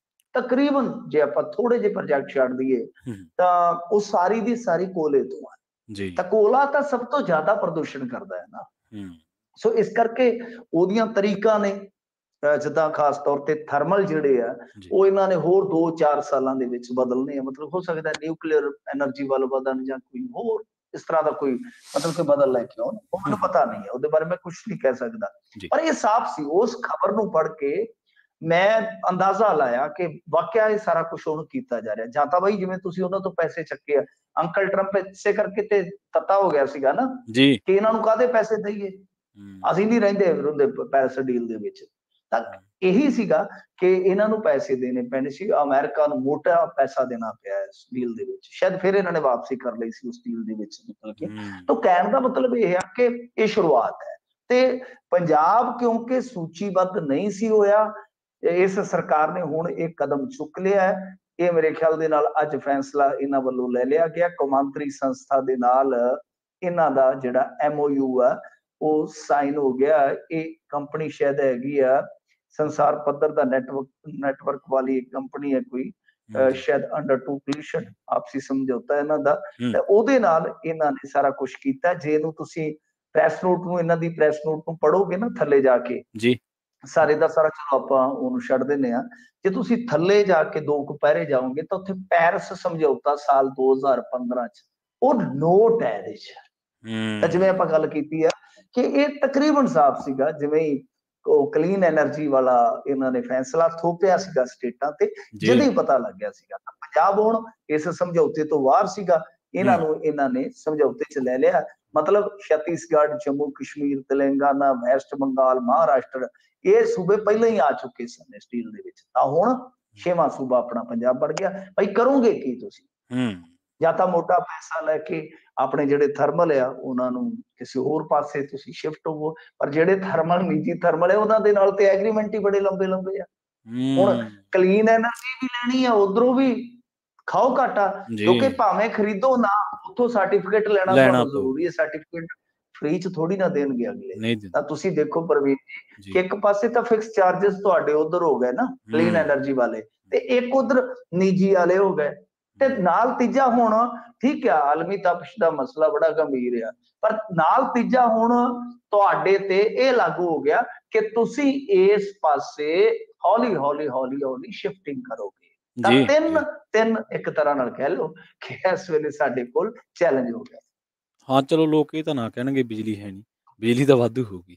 ਤਕਰੀਬਨ ਜੇ ਆਪਾਂ ਥੋੜੇ ਜਿਹੇ ਪ੍ਰੋਜੈਕਟ ਛੱਡ ਦਈਏ ਹੂੰ, ਤਾਂ ਉਹ ਸਾਰੀ ਦੀ ਸਾਰੀ ਕੋਲੇ ਤੋਂ ਆ। ਜੀ। ਤਾਂ ਕੋਲਾ ਤਾਂ ਸਭ ਤੋਂ ਜ਼ਿਆਦਾ ਪ੍ਰਦੂਸ਼ਣ ਕਰਦਾ ਹੈ ਨਾ। ਹੂੰ, ਸੋ ਇਸ ਕਰਕੇ ਉਹਦੀਆਂ ਤਰੀਕਾਂ ਨੇ, ਜਿੱਦਾਂ ਖਾਸ ਤੌਰ ਤੇ ਥਰਮਲ ਜਿਹੜੇ ਆ, ਜੀ। ਉਹ ਇਹਨਾਂ ਨੇ ਹੋਰ 2-4 ਸਾਲਾਂ ਦੇ ਵਿੱਚ ਬਦਲਣੇ ਆ। ਮਤਲਬ ਹੋ ਸਕਦਾ ਨਿਊਕਲੀਅਰ ਐਨਰਜੀ ਵੱਲ ਵਧਣ ਜਾਂ ਕੋਈ ਹੋਰ ਇਸ ਤਰ੍ਹਾਂ ਦਾ ਕੋਈ ਮਤਲਬ ਕੋਈ ਬਦਲ ਲੈ ਕੇ ਆਉਣ, ਉਹ ਹੂੰ, ਮੈਨੂੰ ਪਤਾ ਨਹੀਂ ਹੈ, ਉਹਦੇ ਬਾਰੇ ਮੈਂ ਕੁਛ ਨਹੀਂ ਕਹਿ ਸਕਦਾ। ਜੀ। ਪਰ ਇਹ ਸਾਫ਼ ਸੀ, ਉਸ ਖਬਰ ਨੂੰ ਪੜ੍ਹ ਕੇ ਮੈਂ ਅੰਦਾਜ਼ਾ ਲਾਇਆ ਕਿ ਵਾਕਿਆ ਇਹ ਸਾਰਾ ਕੁਝ ਉਹਨੂੰ ਕੀਤਾ ਜਾ ਰਿਹਾ। ਜਾਂ ਤਾਂ ਬਾਈ ਜਿਵੇਂ ਤੁਸੀਂ ਉਹਨਾਂ ਤੋਂ ਪੈਸੇ ਚੱਕੇ ਆ, ਅੰਕਲ ਟਰੰਪ ਇਸੇ ਕਰਕੇ ਤੇ ਤੱਤਾ ਹੋ ਗਿਆ ਸੀਗਾ ਨਾ ਜੀ। ਕਿ ਇਹਨਾਂ ਨੂੰ ਕਾਹਦੇ ਪੈਸੇ ਦਈਏ, ਹੂੰ, ਅਸੀਂ ਨਹੀਂ ਰਹਿੰਦੇ ਹੁੰਦੇ ਪੈਰਿਸ ਡੀਲ ਦੇ ਵਿੱਚ। ਤਾਂ ਹੂੰ, ਇਹੀ ਸੀਗਾ ਕਿ ਇਹਨਾਂ ਨੂੰ ਪੈਸੇ ਦੇਣੇ ਪੈਣੇ ਸੀ, ਅਮਰੀਕਾ ਨੂੰ ਮੋਟਾ ਪੈਸਾ ਦੇਣਾ ਪਿਆ ਇਸ ਡੀਲ ਦੇ ਵਿੱਚ। ਸ਼ਾਇਦ ਫਿਰ ਇਹਨਾਂ ਨੇ ਵਾਪਸੀ ਕਰ ਲਈ ਸੀ ਉਸ ਡੀਲ ਦੇ ਵਿੱਚ ਨਿਕਲ ਕੇ। ਤਾਂ ਹੂੰ, ਕਹਿਣ ਦਾ ਮਤਲਬ ਇਹ ਹੈ ਕਿ ਇਹ ਸ਼ੁਰੂਆਤ ਹੈ ਤੇ ਪੰਜਾਬ ਕਿਉਂਕਿ ਸੂਚੀਬੱਧ ਨਹੀਂ ਸੀ ਹੋਇਆ, ਇਸ ਸਰਕਾਰ ਨੇ ਹੁਣ ਇਹ ਕਦਮ ਚੁੱਕ ਲਿਆ ਹੈ। ਇਹ ਮੇਰੇ ਖਿਆਲ ਦੇ ਨਾਲ ਅੱਜ ਫੈਸਲਾ ਇਹਨਾਂ ਵੱਲੋਂ ਲੈ ਲਿਆ ਗਿਆ, ਕੌਮਾਂਤਰੀ ਸੰਸਥਾ ਦੇ ਨਾਲ ਇਹਨਾਂ ਦਾ ਜਿਹੜਾ MOU ਆ ਉਹ ਸਾਈਨ ਹੋ ਗਿਆ। ਇਹ ਕੰਪਨੀ ਸ਼ਾਇਦ ਹੈਗੀ ਆ ਸੰਸਾਰ ਪੱਧਰ ਦਾ ਨੈਟਵਰਕ ਵਾਲੀ ਇੱਕ ਕੰਪਨੀ ਹੈ ਕੋਈ, ਜੀ। ਸ਼ਾਇਦ ਅੰਡਰ ਟੂ ਪੋਲੀਸ਼ਨ ਆਪਸੀ ਸਮਝੌਤਾ ਇਹਨਾਂ ਦਾ, ਹੂੰ, ਤੇ ਉਹਦੇ ਨਾਲ ਇਹਨਾਂ ਨੇ ਸਾਰਾ ਕੁਝ ਕੀਤਾ। ਜੇ ਇਹਨੂੰ ਤੁਸੀਂ ਪ੍ਰੈਸ ਨੋਟ ਨੂੰ, ਇਹਨਾਂ ਦੀ ਪ੍ਰੈਸ ਨੋਟ ਨੂੰ ਪੜੋਗੇ ਨਾ ਥੱਲੇ ਜਾ ਕੇ, ਜੀ। ਸਾਰੇ ਦਾ ਸਾਰਾ ਚਲੋ ਆਪਾਂ ਉਹਨੂੰ ਛੱਡ ਦਿੰਦੇ ਆ, ਜੇ ਤੁਸੀਂ ਥੱਲੇ ਜਾ ਕੇ 2 ਕੁ ਪੈਰੇ ਜਾਓਗੇ ਤਾਂ ਉੱਥੇ ਪੈਰਿਸ ਸਮਝੌਤਾ ਸਾਲ 2015 ਚ ਉਹ ਨੋਟ ਹੈ ਇਹਦੇ ਚ। ਤਾਂ ਜਿਵੇਂ ਆਪਾਂ ਗੱਲ ਕੀਤੀ ਆ ਕਿ ਇਹ ਤਕਰੀਬਨ ਸਾਫ਼ ਸੀਗਾ, ਜਿਵੇਂ ਹੀ ਉਹ ਕਲੀਨ ਐਨਰਜੀ ਵਾਲਾ ਇਹਨਾਂ ਨੇ ਫੈਸਲਾ ਥੋਪਿਆ ਸੀਗਾ ਸਟੇਟਾਂ ਤੇ, ਜੀ। ਜਦੋਂ ਹੀ ਪਤਾ ਲੱਗਿਆ ਸੀਗਾ ਪੰਜਾਬ ਹੁਣ ਇਸ ਸਮਝੌਤੇ ਤੋਂ ਬਾਹਰ ਸੀਗਾ, ਇਹਨਾਂ ਹੂੰ, ਨੂੰ ਇਹਨਾਂ ਨੇ ਸਮਝੌਤੇ ਚ ਲੈ ਲਿਆ। ਮਤਲਬ ਛੱਤੀਸਗੜ੍ਹ, ਜੰਮੂ ਕਸ਼ਮੀਰ, ਤੇਲੰਗਾਨਾ, ਵੈਸਟ ਬੰਗਾਲ, ਮਹਾਰਾਸ਼ਟਰ, ਇਹ ਸੂਬੇ ਪਹਿਲਾਂ ਹੀ ਆ ਚੁੱਕੇ ਸਨ ਇਸ ਡੀਲ ਦੇ ਵਿੱਚ। ਤਾਂ ਹੁਣ 6ਵਾਂ ਸੂਬਾ ਆਪਣਾ ਪੰਜਾਬ ਬਣ ਗਿਆ। ਭਾਈ ਕਰੋਗੇ ਕੀ ਤੁਸੀਂ? ਹੂੰ, ਜਾਂ ਤਾਂ ਮੋਟਾ ਪੈਸਾ ਲੈ ਕੇ ਆਪਣੇ ਜਿਹੜੇ ਥਰਮਲ ਆ ਉਹਨਾਂ ਨੂੰ ਕਿਸੇ ਹੋਰ ਪਾਸੇ ਤੁਸੀਂ ਸ਼ਿਫਟ ਹੋਵੋ, ਪਰ ਜਿਹੜੇ ਥਰਮਲ ਨਿੱਜੀ ਥਰਮਲ ਹੈ ਉਹਨਾਂ ਦੇ ਨਾਲ ਤੇ ਐਗਰੀਮੈਂਟ ਹੀ ਬੜੇ ਲੰਬੇ ਲੰਬੇ ਆ। ਹੁਣ ਹੂੰ, ਕਲੀਨ ਐਨਰਜੀ ਵੀ ਲੈਣੀ ਆ, ਉਧਰੋਂ ਵੀ ਖਾਓ ਘਾਟਾ, ਜੀ। ਕਿਉਂਕਿ ਭਾਵੇਂ ਖਰੀਦੋ ਨਾ, ਉੱਥੋਂ ਸਰਟੀਫਿਕੇਟ ਲੈਣਾ ਲੈਣਾ ਤੁਹਾਨੂੰ ਪਊ, ਜ਼ਰੂਰੀ ਹੈ। ਸਰਟੀਫਿਕੇਟ ਫ੍ਰੀ ਚ ਥੋੜੀ ਨਾ ਦੇਣਗੇ ਅਗਲੇ। ਨਹੀਂ ਦਿੰਦੇ। ਤਾਂ ਤੁਸੀਂ ਦੇਖੋ ਪ੍ਰਵੀਨ ਜੀ ਕਿ ਜੀ। ਇੱਕ ਪਾਸੇ ਤਾਂ ਫਿਕਸ ਚਾਰजेस ਤੁਹਾਡੇ ਉਧਰ ਹੋ ਗਏ ਨਾ ਕਲੀਨ ਹੂੰ, ਐਨਰਜੀ ਵਾਲੇ, ਤੇ ਇੱਕ ਉਧਰ ਨਿੱਜੀ ਵਾਲੇ ਹੋ ਗਏ, ਤੇ ਹੂੰ, ਨਾਲ ਤੀਜਾ ਹੁਣ ਠੀਕ ਆ ਆਲਮੀ ਤਪਸ਼ ਦਾ ਮਸਲਾ ਬੜਾ ਗੰਭੀਰ ਆ, ਪਰ ਨਾਲ ਤੀਜਾ ਹੁਣ ਤੁਹਾਡੇ ਤੇ ਇਹ ਲਾਗੂ ਹੋ ਗਿਆ ਕਿ ਤੁਸੀਂ ਇਸ ਪਾਸੇ ਹੌਲੀ ਹੌਲੀ ਹੌਲੀ ਹੌਲੀ ਸ਼ਿਫਟਿੰਗ ਕਰੋਗੇ। ਤਾਂ ਜੀ। ਤਿੰਨ ਜੀ। ਤਿੰਨ ਇੱਕ ਤਰ੍ਹਾਂ ਨਾਲ ਕਹਿ ਲਓ ਕਿ ਇਸ ਵੇਲੇ ਸਾਡੇ ਕੋਲ ਚੈਲੰਜ ਹੋ ਗਿਆ। ਹਾਂ, ਚਲੋ ਲੋਕ ਇਹ ਤਾਂ ਨਾ ਕਹਿਣਗੇ ਬਿਜਲੀ ਹੈ ਨਹੀਂ, ਬਿਜਲੀ ਤਾਂ ਵਾਧੂ ਹੋਊਗੀ।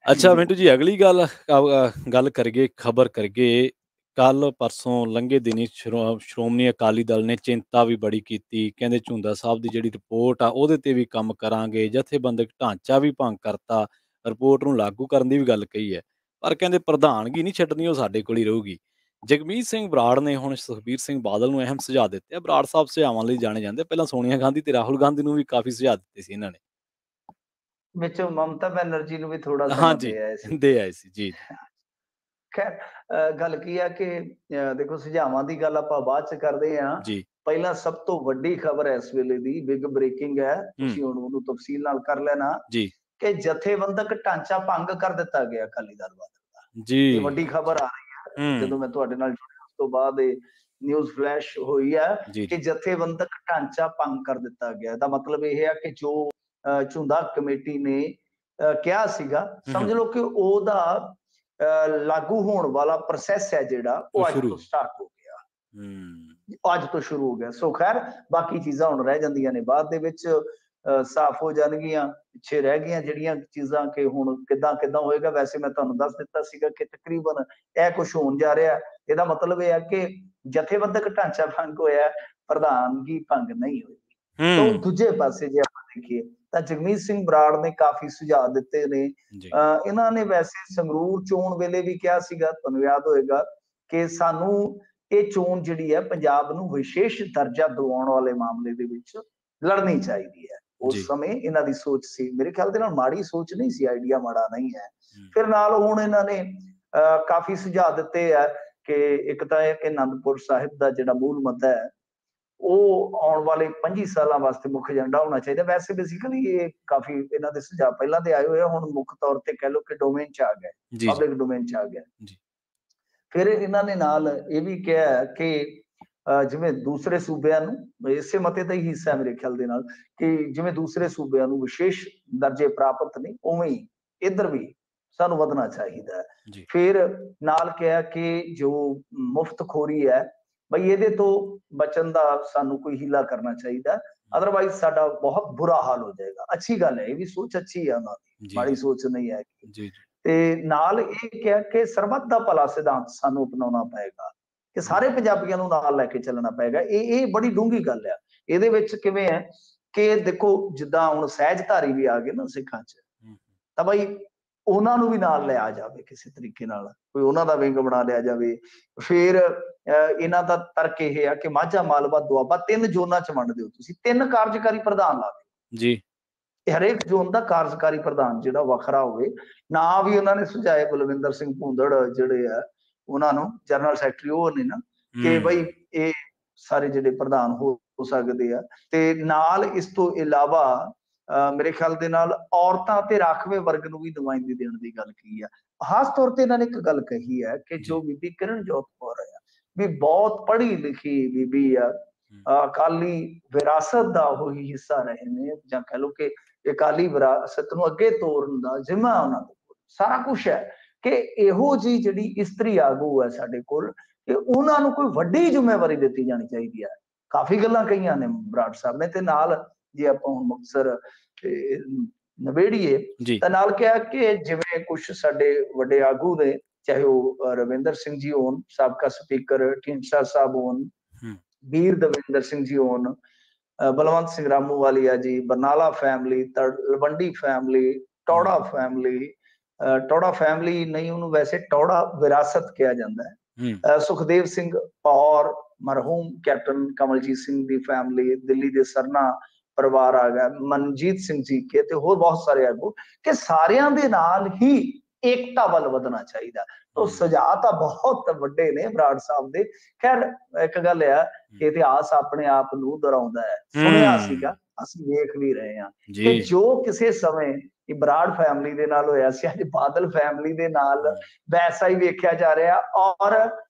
ਅੱਛਾ ਜੀ ਮਿੰਟੂ ਜੀ, ਅਗਲੀ ਗੱਲ ਕਰੀਏ, ਖਬਰ ਕਰੀਏ। ਕੱਲ ਪਰਸੋਂ ਲੰਘੇ ਦਿਨੀ ਸ਼੍ਰੋਮਣੀ ਅਕਾਲੀ ਦਲ ਨੇ ਚਿੰਤਾ ਵੀ ਬੜੀ ਕੀਤੀ, ਕਹਿੰਦੇ ਝੁੰਦਾ ਸਾਹਿਬ ਦੀ ਜਿਹੜੀ ਰਿਪੋਰਟ ਆ ਉਹਦੇ ਤੇ ਵੀ ਕੰਮ ਕਰਾਂਗੇ, ਜਥੇਬੰਦਕ ਢਾਂਚਾ ਵੀ ਭੰਗ ਕਰਤਾ, ਰਿਪੋਰਟ ਨੂੰ ਲਾਗੂ ਕਰਨ ਦੀ ਵੀ ਗੱਲ ਕਹੀ ਹੈ, ਪਰ ਕਹਿੰਦੇ ਪ੍ਰਧਾਨਗੀ ਨਹੀਂ ਛੱਡਣੀ, ਉਹ ਸਾਡੇ ਕੋਲ ਹੀ ਰਹੂਗੀ। ਜਗਮੀਤ ਸਿੰਘ ਬਰਾੜ ਨੇ ਹੁਣ ਸੁਖਬੀਰ ਸਿੰਘ ਬਾਦਲ ਨੂੰ ਅਹਿਮ ਸੁਝਾਅ ਦਿੱਤੇ ਆ। ਬਰਾੜ ਸਾਹਿਬ ਸੁਝਾਵਾਂ ਲਈ ਜਾਣੇ ਜਾਂਦੇ, ਪਹਿਲਾਂ ਸੋਨੀਆ ਗਾਂਧੀ ਤੇ ਰਾਹੁਲ ਗਾਂਧੀ ਨੂੰ ਵੀ ਕਾਫੀ ਸੁਝਾਅ ਦਿੱਤੇ ਸੀ ਇਹਨਾਂ ਨੇ। ਵਿੱਚੋਂ ਮਮਤਾ ਬੈਨਰਜੀ ਨੂੰ ਵੀ ਥੋੜਾ ਸਮਾਂ ਹਾਂਜੀ, ਦੇ ਆਏ ਸੀ। ਦੇ ਆਏ ਸੀ ਜੀ। ਖੈਰ ਗੱਲ ਕੀ ਆ ਕਿ ਦੇਖੋ ਸੁਝਾਵਾਂ ਦੀ ਗੱਲ ਆਪਾਂ ਬਾਅਦ ਚ ਕਰਦੇ ਹਾਂ। ਜੀ। ਪਹਿਲਾਂ ਸਭ ਤੋਂ ਵੱਡੀ ਖਬਰ ਇਸ ਵੇਲੇ ਦੀ ਬਿਗ ਬ੍ਰੇਕਿੰਗ ਹੈ, ਹੂੰ, ਤੁਸੀਂ ਹੁਣ ਉਹਨੂੰ ਤਫਸੀਲ ਨਾਲ ਕਰ ਲੈਣਾ ਜੀ। ਕਿ ਜਥੇਬੰਦਕ ਢਾਂਚਾ ਭੰਗ ਕਰ ਦਿੱਤਾ ਗਿਆ ਅਕਾਲੀ ਦਲ ਵੱਲੋਂ। ਜੀ। ਇਹ ਵੱਡੀ ਖਬਰ ਆ ਰਹੀ ਹੈ, ਜਦੋਂ ਹੂੰ, ਮੈਂ ਤੁਹਾਡੇ ਨਾਲ ਜੁੜਿਆ ਉਸ ਤੋਂ ਬਾਅਦ ਇਹ ਨਿਊਜ਼ ਫਲੈਸ਼ ਹੋਈ ਹੈ ਜੀ, ਕਿ ਜੀ। ਜਥੇਬੰਦਕ ਢਾਂਚਾ ਭੰਗ ਕਰ ਦਿੱਤਾ ਗਿਆ। ਇਹਦਾ ਮਤਲਬ ਇਹ ਹੈ ਕਿ ਜੋ ਝੁੰਦਾ ਕਮੇਟੀ ਨੇ ਕਿਹਾ ਸੀਗਾ, ਹੂੰ, ਸਮਝ ਹੂੰ, ਲਓ ਕਿ ਉਹਦਾ ਲਾਗੂ ਹੋਣ ਵਾਲਾ ਪ੍ਰੋਸੈਸ ਹੈ ਜਿਹੜਾ ਉਹ ਉਹ ਅੱਜ ਸ਼ੁਰੂ। ਤੋਂ ਸਟਾਰਟ ਹੋ ਗਿਆ, ਹੂੰ, ਅੱਜ ਤੋਂ ਸ਼ੁਰੂ ਹੋ ਗਿਆ। ਸੋ ਖੈਰ ਬਾਕੀ ਚੀਜ਼ਾਂ ਹੁਣ ਰਹਿ ਜਾਂਦੀਆਂ ਨੇ, ਬਾਅਦ ਦੇ ਵਿੱਚ ਸਾਫ਼ ਹੋ ਜਾਣਗੀਆਂ। ਪਿੱਛੇ ਰਹਿ ਗਈਆਂ ਜਿਹੜੀਆਂ ਚੀਜ਼ਾਂ ਕਿ ਹੁਣ ਕਿੱਦਾਂ ਕਿੱਦਾਂ ਹੋਏਗਾ। ਵੈਸੇ ਮੈਂ ਤੁਹਾਨੂੰ ਦੱਸ ਦਿੱਤਾ ਸੀਗਾ ਕਿ ਤਕਰੀਬਨ ਇਹ ਕੁਛ ਹੋਣ ਜਾ ਰਿਹਾ। ਇਹਦਾ ਮਤਲਬ ਇਹ ਹੈ ਕਿ ਜਥੇਬੰਦਕ ਢਾਂਚਾ ਭੰਗ ਹੋਇਆ, ਪ੍ਰਧਾਨਗੀ ਭੰਗ ਨਹੀਂ ਹੋਈ। ਤਾਂ ਹੂੰ, ਦੂਜੇ ਪਾਸੇ ਜੇ ਆਪਾਂ ਦੇਖੀਏ ਤਾਂ ਜਗਮੀਤ ਸਿੰਘ ਬਰਾੜ ਨੇ ਕਾਫੀ ਸੁਝਾਅ ਦਿੱਤੇ ਨੇ। ਇਹਨਾਂ ਨੇ ਵੈਸੇ ਸੰਗਰੂਰ ਚੋਣ ਵੇਲੇ ਵੀ ਕਿਹਾ ਸੀਗਾ, ਤੁਹਾਨੂੰ ਯਾਦ ਹੋਏਗਾ, ਕਿ ਸਾਨੂੰ ਇਹ ਚੋਣ ਜਿਹੜੀ ਹੈ ਪੰਜਾਬ ਨੂੰ ਵਿਸ਼ੇਸ਼ ਦਰਜਾ ਦਿਵਾਉਣ ਵਾਲੇ ਮਾਮਲੇ ਦੇ ਵਿੱਚ ਲੜਨੀ ਚਾਹੀਦੀ ਹੈ। ਉਸ ਸਮੇਂ ਇਹਨਾਂ ਦੀ ਸੋਚ ਸੀ, ਮੇਰੇ ਖਿਆਲ ਦੇ ਨਾਲ ਮਾੜੀ ਸੋਚ ਨਹੀਂ ਸੀ, ਆਈਡੀਆ ਮਾੜਾ ਨਹੀਂ ਹੈ। ਫਿਰ ਨਾਲ ਹੁਣ ਇਹਨਾਂ ਨੇ ਕਾਫੀ ਸੁਝਾਅ ਦਿੱਤੇ ਆ ਕਿ ਇੱਕ ਤਾਂ ਇਹ ਕਿ ਅਨੰਦਪੁਰ ਸਾਹਿਬ ਦਾ ਜਿਹੜਾ ਮੂਲ ਮੁੱਦਾ ਹੈ ਉਹ ਆਉਣ ਵਾਲੇ 25 ਸਾਲਾਂ ਵਾਸਤੇ ਮੁੱਖ ਏਜੰਡਾ ਹੋਣਾ ਚਾਹੀਦਾ। ਵੈਸੇ ਬੇਸਿਕਲੀ ਇਹ ਕਾਫੀ ਇਹਨਾਂ ਦੇ ਸੁਝਾਅ ਪਹਿਲਾਂ ਦੇ ਆਏ ਹੋਏ ਆ, ਹੁਣ ਮੁੱਖ ਤੌਰ ਤੇ ਕਹਿ ਲਓ ਕਿ ਡੋਮੇਨ ਚ ਆ ਗਿਆ, ਪਬਲਿਕ ਡੋਮੇਨ ਚ ਆ ਗਿਆ। ਫਿਰ ਇਹਨਾਂ ਨੇ ਨਾਲ ਇਹ ਵੀ ਕਿਹਾ ਕਿ ਜਿਵੇਂ ਦੂਸਰੇ ਸੂਬਿਆਂ ਨੂੰ, ਇਸੇ ਮਤੇ ਦਾ ਹੀ ਹਿੱਸਾ ਮੇਰੇ ਖਿਆਲ ਦੇ ਨਾਲ, ਕਿ ਜਿਵੇਂ ਦੂਸਰੇ ਸੂਬਿਆਂ ਨੂੰ ਵਿਸ਼ੇਸ਼ ਦਰਜੇ ਪ੍ਰਾਪਤ ਨਹੀਂ, ਉਵੇਂ ਹੀ ਇੱਧਰ ਵੀ ਸਾਨੂੰ ਵਧਣਾ ਚਾਹੀਦਾ ਹੈ। ਫਿਰ ਨਾਲ ਕਿਹਾ ਕਿ ਜੋ ਮੁਫਤਖੋਰੀ ਹੈ ਬਈ ਇਹਦੇ ਤੋਂ ਬਚਣ ਦਾ ਸਾਨੂੰ ਕੋਈ ਹੀਲਾ ਕਰਨਾ ਚਾਹੀਦਾ, ਅਦਰਵਾਈਜ਼ ਸਾਡਾ ਬਹੁਤ ਬੁਰਾ ਹਾਲ ਹੋ ਜਾਏਗਾ। ਅੱਛੀ ਗੱਲ ਹੈ, ਇਹ ਵੀ ਸੋਚ ਅੱਛੀ ਹੈ ਉਹਨਾਂ ਦੀ, ਮਾੜੀ ਸੋਚ ਨਹੀਂ ਹੈ। ਤੇ ਨਾਲ ਇਹ ਕਿਹਾ ਕਿ ਸਰਬੱਤ ਦਾ ਭਲਾ ਸਿਧਾਂਤ ਸਾਨੂੰ ਅਪਣਾਉਣਾ ਪਏਗਾ, ਕਿ ਸਾਰੇ ਪੰਜਾਬੀਆਂ ਨੂੰ ਨਾਲ ਲੈ ਕੇ ਚੱਲਣਾ ਪਏਗਾ। ਇਹ ਬੜੀ ਡੂੰਘੀ ਗੱਲ ਹੈ। ਇਹਦੇ ਵਿੱਚ ਕਿਵੇਂ ਹੈ ਕਿ ਦੇਖੋ, ਜਿੱਦਾਂ ਹੁਣ ਸਹਿਜਧਾਰੀ ਵੀ ਆ ਗਏ ਨਾ ਸਿੱਖਾਂ ਚ, ਤਾਂ ਬਈ ਉਹਨਾਂ ਨੂੰ ਵੀ ਨਾਲ ਲਿਆ ਜਾਵੇ ਕਿਸੇ ਤਰੀਕੇ ਨਾਲ, ਕੋਈ ਉਹਨਾਂ ਦਾ ਵਿੰਗ ਬਣਾ ਲਿਆ ਜਾਵੇ। ਫਿਰ ਇਹਨਾਂ ਦਾ ਤਰਕ ਇਹ ਆ ਕਿ ਮਾਝਾ, ਮਾਲਵਾ, ਦੁਆਬਾ 3 ਜ਼ੋਨਾਂ ਚ ਵੰਡ ਦਿਓ, ਤੁਸੀਂ 3 ਕਾਰਜਕਾਰੀ ਪ੍ਰਧਾਨ ਲਾ ਦਿਓ ਜੀ। ਹਰੇਕ ਜ਼ੋਨ ਦਾ ਕਾਰਜਕਾਰੀ ਪ੍ਰਧਾਨ ਜਿਹੜਾ ਵੱਖਰਾ ਹੋਵੇ। ਨਾ ਵੀ ਉਹਨਾਂ ਨੇ ਸੁਝਾਏ ਬਲਵਿੰਦਰ ਸਿੰਘ ਭੂੰਦੜ ਜਿਹੜੇ ਆ ਉਹਨਾਂ ਨੂੰ ਜਨਰਲ ਸੈਕਟਰੀ ਉਹ ਨੇ ਨਾ, ਕਿ ਬਈ ਇਹ ਸਾਰੇ ਜਿਹੜੇ ਪ੍ਰਧਾਨ ਹੋ ਸਕਦੇ ਆ। ਤੇ ਨਾਲ ਇਸ ਤੋਂ ਇਲਾਵਾ ਮੇਰੇ ਖਿਆਲ ਦੇ ਨਾਲ ਔਰਤਾਂ ਤੇ ਰਾਖਵੇਂ ਵਰਗ ਨੂੰ ਵੀ ਨੁਮਾਇੰਦਗੀ ਦੇਣ ਦੀ ਗੱਲ ਕਹੀ ਆ। ਖਾਸ ਤੌਰ ਤੇ ਇਹਨਾਂ ਨੇ ਇੱਕ ਗੱਲ ਕਹੀ ਹੈ ਕਿ ਜੋ ਬੀਬੀ ਕਿਰਨਜੋਤ ਕੌਰ ਆ, ਵੀ ਬਹੁਤ ਪੜ੍ਹੀ ਲਿਖੀ ਬੀਬੀ ਆ, ਅਕਾਲੀ ਵਿਰਾਸਤ ਦਾ ਉਹ ਹੀ ਹਿੱਸਾ ਰਹੇ ਨੇ, ਜਾਂ ਕਹਿ ਲਓ ਕਿ ਅਕਾਲੀ ਵਿਰਾਸਤ ਨੂੰ ਅੱਗੇ ਤੋਰਨ ਦਾ ਜ਼ਿੰਮਾ ਉਹਨਾਂ ਦੇ ਕੋਲ ਸਾਰਾ ਕੁਛ ਹੈ। ਕਿ ਇਹੋ ਜਿਹੀ ਜਿਹੜੀ ਇਸਤਰੀ ਆਗੂ ਹੈ ਸਾਡੇ ਕੋਲ, ਕਿ ਉਹਨਾਂ ਨੂੰ ਕੋਈ ਵੱਡੀ ਜ਼ਿੰਮੇਵਾਰੀ ਦਿੱਤੀ ਜਾਣੀ ਚਾਹੀਦੀ ਹੈ। ਕਾਫੀ ਗੱਲਾਂ ਕਹੀਆਂ ਨੇ ਬਰਾੜ ਸਾਹਿਬ ਨੇ, ਤੇ ਨਾਲ ਜੇ ਆਪਾਂ ਹੁਣ ਮੁਕਤਸਰ ਨਵੇੜੀਏ ਤਾਂ ਨਾਲ ਕਿਹਾ ਕਿ ਜਿਵੇਂ ਕੁਛ ਸਾਡੇ ਵੱਡੇ ਆਗੂ ਨੇ, ਚਾਹੇ ਉਹ ਰਵਿੰਦਰ ਸਿੰਘ ਜੀ ਹੋਣ, ਸਾਬਕਾ ਸਪੀਕਰ ਢੀਂਡਸਾ ਸਾਹਿਬ ਹੋਣ, ਵੀਰ ਦਵਿੰਦਰ ਸਿੰਘ ਜੀ ਹੋਣ, ਬਲਵੰਤ ਸਿੰਘ ਰਾਮੂਵਾਲੀਆ ਜੀ, Barnala family, Talwandi family, Tohra family, Tohra family ਨਹੀਂ, ਉਹਨੂੰ ਵੈਸੇ ਟੌੜਾ ਵਿਰਾਸਤ ਕਿਹਾ ਜਾਂਦਾ ਹੈ, ਸੁਖਦੇਵ ਸਿੰਘ ਔਰ ਮਰਹੂਮ ਕੈਪਟਨ ਕਮਲਜੀਤ ਸਿੰਘ ਦੀ ਫੈਮਿਲੀ, ਦਿੱਲੀ ਦੇ ਸਰਨਾ ਪਰਿਵਾਰ ਆ ਗਿਆ, ਮਨਜੀਤ ਸਿੰਘ ਜੀ ਕੇ, ਤੇ ਹੋਰ ਬਹੁਤ ਸਾਰੇ ਆਗੂ, ਕਿ ਸਾਰਿਆਂ ਦੇ ਨਾਲ ਹੀ ਏਕਤਾ ਵੱਲ ਵਧਣਾ ਚਾਹੀਦਾ। ਤਾਂ ਸੁਝਾਅ ਤਾਂ ਬਹੁਤ ਵੱਡੇ ਨੇ ਬਰਾੜ ਸਾਹਿਬ ਦੇ। ਖੈਰ ਇੱਕ ਗੱਲ ਆ ਕਿ ਇਤਿਹਾਸ ਆਪਣੇ ਆਪ ਨੂੰ ਦੁਹਰਾਉਂਦਾ ਹੈ, ਸੁਣਿਆ ਸੀਗਾ, ਅਸੀਂ ਵੇਖ ਵੀ ਰਹੇ ਹਾਂ ਕਿ ਜੋ ਕਿਸੇ ਸਮੇਂ ਬਰਾੜ ਫੈਮਿਲੀ ਦੇ ਨਾਲ ਹੋਇਆ ਸੀ, ਅੱਜ ਬਾਦਲ ਫੈਮਿਲੀ ਦੇ ਨਾਲ ਵੈਸਾ ਹੀ ਵੇਖਿਆ ਜਾ ਰਿਹਾ। ਔਰ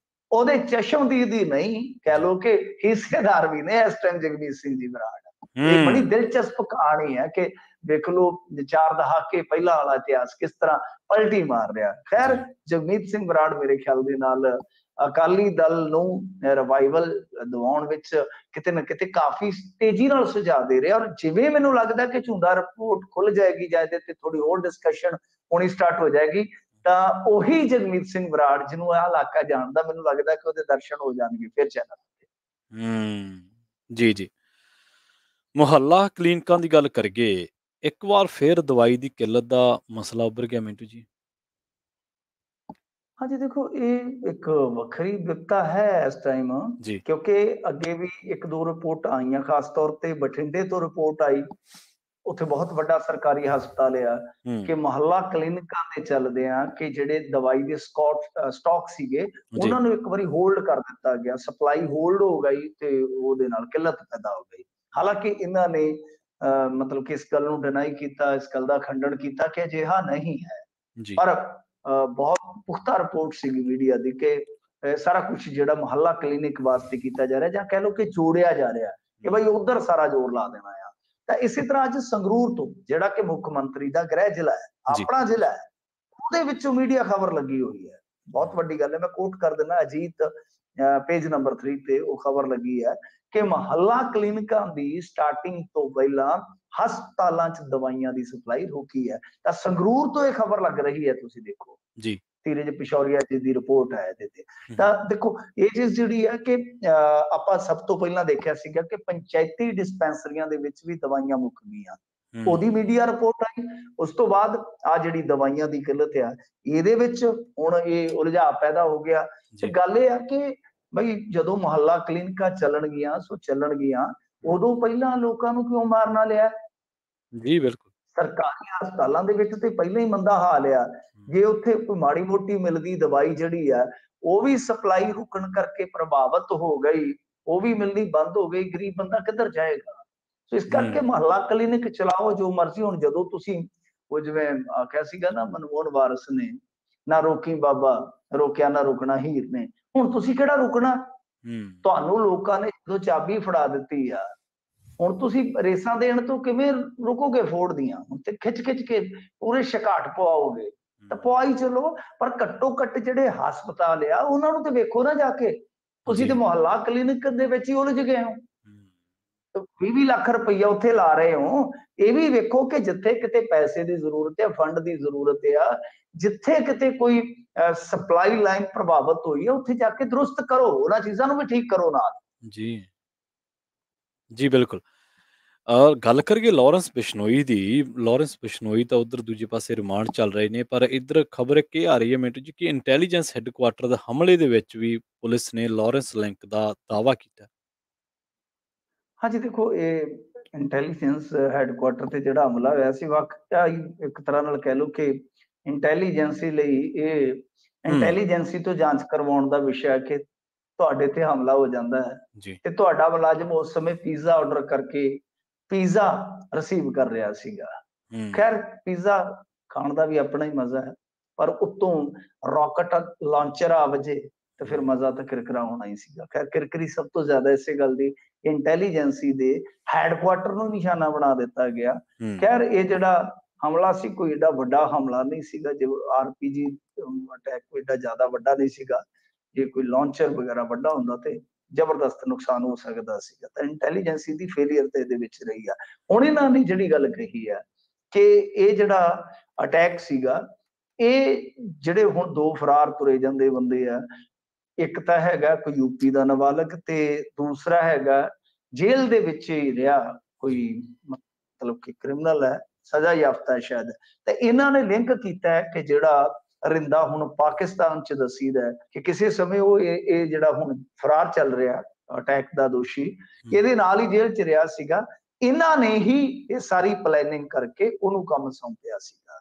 ਉਹਦੇ ਚਸ਼ਮਦੀਦ ਹੀ ਨਹੀਂ, ਕਹਿ ਲਓ ਕਿ ਹਿੱਸੇਦਾਰ ਵੀ ਨੇ ਇਸ ਟਾਈਮ ਜਗਮੀਤ ਸਿੰਘ ਜੀ ਬਰਾੜ। ਇਹ ਬੜੀ ਦਿਲਚਸਪ ਕਹਾਣੀ ਹੈ ਕਿ ਦੇਖ ਲਓ 4 ਦਹਾਕੇ ਪਹਿਲਾਂ ਵਾਲਾ ਇਤਿਹਾਸ ਕਿਸ ਤਰ੍ਹਾਂ ਪਲਟੀ ਮਾਰ ਰਿਹਾ। ਖੈਰ ਜਗਮੀਤ ਸਿੰਘ ਬਰਾੜ ਮੇਰੇ ਖਿਆਲ ਦੇ ਨਾਲ ਅਕਾਲੀ ਦਲ ਨੂੰ ਰਿਵਾਈਵਲ ਦਿਵਾਉਣ ਵਿੱਚ ਕਿਤੇ ਨਾ ਕਿਤੇ ਕਾਫੀ ਤੇਜ਼ੀ ਨਾਲ ਸੁਝਾਅ ਦੇ ਰਿਹਾ। ਔਰ ਜਿਵੇਂ ਮੈਨੂੰ ਲੱਗਦਾ ਕਿ ਝੁੰਦਾ ਰਿਪੋਰਟ ਖੁੱਲ ਜਾਏਗੀ ਜਾਂ ਇਹਦੇ ਤੇ ਥੋੜੀ ਹੋਰ ਡਿਸਕਸ਼ਨ ਹੋਣੀ ਸਟਾਰਟ ਹੋ ਜਾਏਗੀ, ਤਾਂ ਉਹੀ ਜਗਮੀਤ ਸਿੰਘ ਬਰਾੜ ਜਿਹਨੂੰ ਇਹ ਇਲਾਕਾ ਜਾਣਦਾ, ਮੈਨੂੰ ਲੱਗਦਾ ਕਿ ਉਹਦੇ ਦਰਸ਼ਨ ਹੋ ਜਾਣਗੇ ਫਿਰ ਚੈਨਲ ਤੇ। ਜੀ ਮੁਹੱਲਾ ਕਲੀਨਿਕਾਂ ਦੀ ਗੱਲ ਕਰੀਏ, ਇੱਕ ਵਾਰ ਫਿਰ ਦਵਾਈ ਦੀ ਕਿੱਲਤ ਦਾ ਮਸਲਾ ਉੱਭਰ ਗਿਆ ਮਿੰਟੂ ਜੀ। ਹਾਂਜੀ ਦੇਖੋ, ਇਹ ਇੱਕ ਵੱਖਰੀ ਵਿਪਤਾ ਹੈ ਇਸ ਟਾਈਮ, ਕਿਉਂਕਿ ਅੱਗੇ ਵੀ 1-2 ਰਿਪੋਰਟ ਆਈਆਂ, ਖਾਸ ਤੌਰ ਤੇ ਬਠਿੰਡੇ ਤੋਂ ਰਿਪੋਰਟ ਆਈ, ਉੱਥੇ ਬਹੁਤ ਵੱਡਾ ਸਰਕਾਰੀ ਹਸਪਤਾਲ ਆ, ਕਿ ਮੁਹੱਲਾ ਕਲੀਨਿਕਾਂ ਤੇ ਚੱਲਦੇ ਆ ਕਿ ਜਿਹੜੇ ਦਵਾਈ ਦੇ ਸਟਾਕ ਸੀਗੇ ਉਹਨਾਂ ਨੂੰ ਇੱਕ ਵਾਰੀ ਹੋਲਡ ਕਰ ਦਿੱਤਾ ਗਿਆ, ਸਪਲਾਈ ਹੋਲਡ ਹੋ ਗਈ ਤੇ ਉਹਦੇ ਨਾਲ ਕਿੱਲਤ ਪੈਦਾ ਹੋ ਗਈ। ਹਾਲਾਂਕਿ ਇਹਨਾਂ ਨੇ ਮਤਲਬ ਕਿ ਇਸ ਗੱਲ ਨੂੰ ਡਿਨਾਈ ਕੀਤਾ, ਇਸ ਗੱਲ ਦਾ ਖੰਡਨ ਕੀਤਾ ਕਿ ਅਜਿਹਾ ਨਹੀਂ ਹੈ। ਪਰ ਬਹੁਤ ਪੁਖਤਾ ਰਿਪੋਰਟ ਸੀਗੀ ਮੀਡੀਆ ਦੀ ਕਿ ਸਾਰਾ ਕੁਛ ਜਿਹੜਾ ਮੁਹੱਲਾ ਕਲੀਨਿਕ ਵਾਸਤੇ ਕੀਤਾ ਜਾ ਰਿਹਾ, ਜਾਂ ਕਹਿ ਲਓ ਕਿ ਜੋੜਿਆ ਜਾ ਰਿਹਾ, ਕਿ ਬਈ ਉਧਰ ਸਾਰਾ ਜ਼ੋਰ ਲਾ ਦੇਣਾ ਆ। ਤਾਂ ਇਸੇ ਤਰ੍ਹਾਂ ਅੱਜ ਸੰਗਰੂਰ ਤੋਂ, ਜਿਹੜਾ ਕਿ ਮੁੱਖ ਮੰਤਰੀ ਦਾ ਗ੍ਰਹਿ ਜ਼ਿਲ੍ਹਾ ਹੈ, ਆਪਣਾ ਜ਼ਿਲ੍ਹਾ ਹੈ, ਉਹਦੇ ਵਿੱਚੋਂ ਮੀਡੀਆ ਖਬਰ ਲੱਗੀ ਹੋਈ ਹੈ। ਬਹੁਤ ਵੱਡੀ ਗੱਲ ਹੈ, ਮੈਂ ਕੋਟ ਕਰ ਦਿੰਦਾ, ਅਜੀਤ ਪੇਜ ਨੰਬਰ 3 ਤੇ ਉਹ ਖਬਰ ਲੱਗੀ ਹੈ ਕਿ ਮੁਹੱਲਾ ਕਲੀਨਿਕਾਂ ਦੀ ਸਟਾਰਟਿੰਗ ਤੋਂ ਪਹਿਲਾਂ ਹਸਪਤਾਲਾਂ 'ਚ ਦਵਾਈਆਂ ਦੀ ਸਪਲਾਈ ਰੁਕੀ ਹੈ। ਤਾਂ ਸੰਗਰੂਰ ਤੋਂ ਇਹ ਖਬਰ ਲੱਗ ਰਹੀ ਹੈ, ਤੁਸੀਂ ਦੇਖੋ ਜੀ, ਧੀਰਜ ਪਿਸ਼ੌਰੀਆ ਜੀ ਦੀ ਰਿਪੋਰਟ ਹੈ ਇਹਦੇ ਤੇ। ਤਾਂ ਦੇਖੋ ਇਹ ਚੀਜ਼ ਜਿਹੜੀ ਹੈ ਕਿ ਆਪਾਂ ਸਭ ਤੋਂ ਪਹਿਲਾਂ ਦੇਖਿਆ ਸੀਗਾ ਕਿ ਪੰਚਾਇਤੀ ਡਿਸਪੈਂਸਰੀਆਂ ਦੇ ਵਿੱਚ ਵੀ ਦਵਾਈਆਂ ਮੁੱਕ ਗਈਆਂ, ਉਹਦੀ ਮੀਡੀਆ ਰਿਪੋਰਟ ਆਈ। ਉਸ ਤੋਂ ਬਾਅਦ ਆ ਜਿਹੜੀ ਦਵਾਈਆਂ ਦੀ ਕਿੱਲਤ ਆ, ਇਹਦੇ ਵਿੱਚ ਹੁਣ ਇਹ ਉਲਝਾ ਪੈਦਾ ਹੋ ਗਿਆ। ਤੇ ਗੱਲ ਇਹ ਆ ਕਿ ਬਈ ਜਦੋਂ ਮੁਹੱਲਾ ਕਲੀਨਿਕਾਂ ਚੱਲਣਗੀਆਂ ਸੋ ਚੱਲਣਗੀਆਂ, ਉਦੋਂ ਪਹਿਲਾਂ ਲੋਕਾਂ ਨੂੰ ਕਿਉਂ ਮਾਰਨਾ ਲਿਆ? ਜੀ ਬਿਲਕੁਲ। ਸਰਕਾਰੀ ਹਸਪਤਾਲਾਂ ਦੇ ਵਿੱਚ ਤੇ ਪਹਿਲਾਂ ਹੀ ਮੰਦਾ ਹਾਲ ਆ। ਜੇ ਉੱਥੇ ਕੋਈ ਮਾੜੀ ਮੋਟੀ ਮਿਲਦੀ ਦਵਾਈ ਜਿਹੜੀ ਆ, ਉਹ ਵੀ ਸਪਲਾਈ ਰੁਕਣ ਕਰਕੇ ਪ੍ਰਭਾਵਿਤ ਹੋ ਗਈ, ਉਹ ਵੀ ਮਿਲਣੀ ਬੰਦ ਹੋ ਗਈ, ਗਰੀਬ ਬੰਦਾ ਕਿੱਧਰ ਜਾਏਗਾ? ਸੋ ਇਸ ਕਰਕੇ ਮੁਹੱਲਾ ਕਲੀਨਿਕ ਚਲਾਓ ਜੋ ਮਰਜ਼ੀ। ਹੁਣ ਜਦੋਂ ਤੁਸੀਂ ਉਹ ਜਿਵੇਂ ਆਖਿਆ ਸੀਗਾ ਨਾ ਮਨਮੋਹਨ ਵਾਰਿਸ ਨੇ, ਨਾ ਰੋਕੀ ਬਾਬਾ ਰੋਕਿਆ ਨਾ ਰੁਕਣਾ ਹੀਰ ਨੇ, ਹੁਣ ਤੁਸੀਂ ਕਿਹੜਾ ਰੁਕਣਾ? ਤੁਹਾਨੂੰ ਲੋਕਾਂ ਨੇ ਜਦੋਂ ਚਾਬੀ ਫੜਾ ਦਿੱਤੀ ਆ, ਹੁਣ ਤੁਸੀਂ ਰੇਸਾਂ ਦੇਣ ਤੋਂ ਕਿਵੇਂ ਰੁਕੋਗੇ ਫੋੜ ਦੀਆਂ? ਹੁਣ ਤੇ ਖਿੱਚ ਖਿੱਚ ਕੇ ਪੂਰੇ ਸ਼ਿਕਾਟ ਪਵਾਓਗੇ ਤਾਂ ਪਵਾਈ ਚਲੋ, ਪਰ ਘੱਟੋ ਘੱਟ ਜਿਹੜੇ ਹਸਪਤਾਲ ਆ ਉਹਨਾਂ ਨੂੰ ਤੇ ਵੇਖੋ ਨਾ ਜਾ ਕੇ। ਤੁਸੀਂ ਤੇ ਮੁਹੱਲਾ ਕਲੀਨਿਕ ਦੇ ਵਿੱਚ ਹੀ ਉਲਝ ਗਏ ਹੋ। 20 ਲੱਖ ਰੁਪਈਆ ਉੱਥੇ ਲਾ ਰਹੇ ਹੋ। ਇਹ ਵੀ ਵੇਖੋ ਕਿ ਜਿੱਥੇ ਕਿਤੇ ਪੈਸੇ ਦੀ ਜ਼ਰੂਰਤ ਹੈ, ਫੰਡ ਦੀ ਜ਼ਰੂਰਤ ਆ, ਜਿੱਥੇ ਕਿਤੇ ਕੋਈ ਸਪਲਾਈ ਲਾਈਨ ਪ੍ਰਭਾਵਿਤ ਹੋਈ ਹੈ, ਉੱਥੇ ਜਾ ਕੇ ਦਰੁਸਤ ਕਰੋ, ਉਹਨਾਂ ਚੀਜ਼ਾਂ ਨੂੰ ਵੀ ਠੀਕ ਕਰੋ ਨਾਲ। ਜੀ ਜੀ ਬਿਲਕੁਲ। ਗੱਲ ਕਰੀਏ ਲਾਰੈਂਸ ਬਿਸ਼ਨੋਈ ਦੀ। ਲਾਰੈਂਸ ਬਿਸ਼ਨੋਈ ਤਾਂ ਉਧਰ ਦੂਜੇ ਪਾਸੇ ਰਿਮਾਂਡ ਚੱਲ ਰਹੇ ਨੇ, ਪਰ ਇੱਧਰ ਖਬਰ ਇੱਕ ਇਹ ਆ ਰਹੀ ਹੈ ਮਿੰਟੂ ਜੀ ਕਿ ਇੰਟੈਲੀਜੈਂਸ ਹੈੱਡਕੁਆਟਰ ਦੇ ਹਮਲੇ ਦੇ ਵਿੱਚ ਵੀ ਪੁਲਿਸ ਨੇ ਲਾਰੈਂਸ ਲਿੰਕ ਦਾ ਦਾਅਵਾ ਕੀਤਾ। ਹਾਂਜੀ ਦੇਖੋ, ਇਹ ਇੰਟੈਲੀਜੈਂਸ ਹੈੱਡਕੁਆਟਰ ਤੇ ਜਿਹੜਾ ਹਮਲਾ ਹੋਇਆ ਸੀ, ਵਾਕਿਆ ਇੱਕ ਤਰ੍ਹਾਂ ਨਾਲ ਕਹਿ ਲਓ ਕਿ ਇੰਟੈਲੀਜੈਂਸੀ ਲਈ ਇਹ ਇੰਟੈਲੀਜੈਂਸੀ ਤੋਂ ਜਾਂਚ ਕਰਵਾਉਣ ਦਾ ਵਿਸ਼ਾ ਹੈ ਕਿ ਤੁਹਾਡੇ ਤੇ ਹਮਲਾ ਹੋ ਜਾਂਦਾ ਹੈ ਤੇ ਤੁਹਾਡਾ ਮੁਲਾਜ਼ਮ ਉਸ ਸਮੇਂ ਪੀਜ਼ਾ ਆਰਡਰ ਕਰਕੇ ਪੀਜ਼ਾ ਰਿਸੀਵ ਕਰ ਰਿਹਾ ਸੀਗਾ। ਖੈਰ ਪੀਜ਼ਾ ਖਾਣ ਦਾ ਵੀ ਆਪਣਾ ਹੀ ਮਜ਼ਾ ਹੈ, ਪਰ ਉੱਤੋਂ ਰਾਕਟ ਲਾਂਚਰ ਆ ਵਜੇ ਤੇ ਫਿਰ ਮਜ਼ਾ ਤਾਂ ਕਿਰਕਰਾ ਹੋਣਾ ਹੀ ਸੀਗਾ। ਖੈਰ ਕਿਰਕਰੀ ਸਭ ਤੋਂ ਜ਼ਿਆਦਾ ਇਸੇ ਗੱਲ ਦੀ ਇੰਟੈਲੀਜੈਂਸੀ ਦੇ ਹੈੱਡਕੁਆਟਰ ਨੂੰ ਨਿਸ਼ਾਨਾ ਬਣਾ ਦਿੱਤਾ ਗਿਆ। ਖੈਰ ਇਹ ਜਿਹੜਾ ਹਮਲਾ ਸੀ ਕੋਈ ਏਡਾ ਵੱਡਾ ਹਮਲਾ ਨਹੀਂ ਸੀਗਾ, ਜੇ RPG ਅਟੈਕ ਕੋਈ ਏਡਾ ਜ਼ਿਆਦਾ ਵੱਡਾ ਨਹੀਂ ਸੀਗਾ। ਜੇ ਕੋਈ ਲਾਂਚਰ ਵਗੈਰਾ ਵੱਡਾ ਹੁੰਦਾ ਤੇ ਜ਼ਬਰਦਸਤ ਨੁਕਸਾਨ ਹੋ ਸਕਦਾ ਸੀਗਾ। ਤਾਂ ਇੰਟੈਲੀਜੈਂਸੀ ਦੀ ਫੇਲੀਅਰ ਤੇ ਇਹਦੇ ਵਿੱਚ ਰਹੀ ਆ। ਹੁਣ ਇਹਨਾਂ ਨੇ ਜਿਹੜੀ ਗੱਲ ਕਹੀ ਆ ਕਿ ਇਹ ਜਿਹੜਾ ਅਟੈਕ ਸੀਗਾ, ਇਹ ਜਿਹੜੇ ਹੁਣ ਦੋ ਫਰਾਰ ਤੁਰੇ ਜਾਂਦੇ ਬੰਦੇ ਆ, ਇੱਕ ਤਾਂ ਹੈਗਾ ਕੋਈ ਯੂਪੀ ਦਾ ਨਾਬਾਲਗ ਤੇ ਦੂਸਰਾ ਹੈਗਾ ਜੇਲ੍ਹ ਦੇ ਵਿੱਚ ਹੀ ਰਿਹਾ ਕੋਈ, ਮਤਲਬ ਕਿ ਕ੍ਰਿਮੀਨਲ ਹੈ, ਸਜ਼ਾ ਯਾਫਤਾ ਹੈ ਸ਼ਾਇਦ। ਤੇ ਇਹਨਾਂ ਨੇ ਲਿੰਕ ਕੀਤਾ ਹੈ ਕਿ ਜਿਹੜਾ ਰਿੰਦਾ ਹੁਣ ਪਾਕਿਸਤਾਨ ਚ ਦੱਸੀਦਾ ਕਿ ਕਿਸੇ ਸਮੇਂ ਉਹ ਇਹ ਜਿਹੜਾ ਹੁਣ ਫਰਾਰ ਚੱਲ ਰਿਹਾ ਅਟੈਕ ਦਾ ਦੋਸ਼ੀ, ਇਹਦੇ ਨਾਲ ਹੀ ਜੇਲ੍ਹ ਚ ਰਿਹਾ ਸੀਗਾ। ਇਹਨਾਂ ਨੇ ਹੀ ਇਹ ਸਾਰੀ ਪਲੈਨਿੰਗ ਕਰਕੇ ਉਹਨੂੰ ਕੰਮ ਸੌਂਪਿਆ ਸੀਗਾ।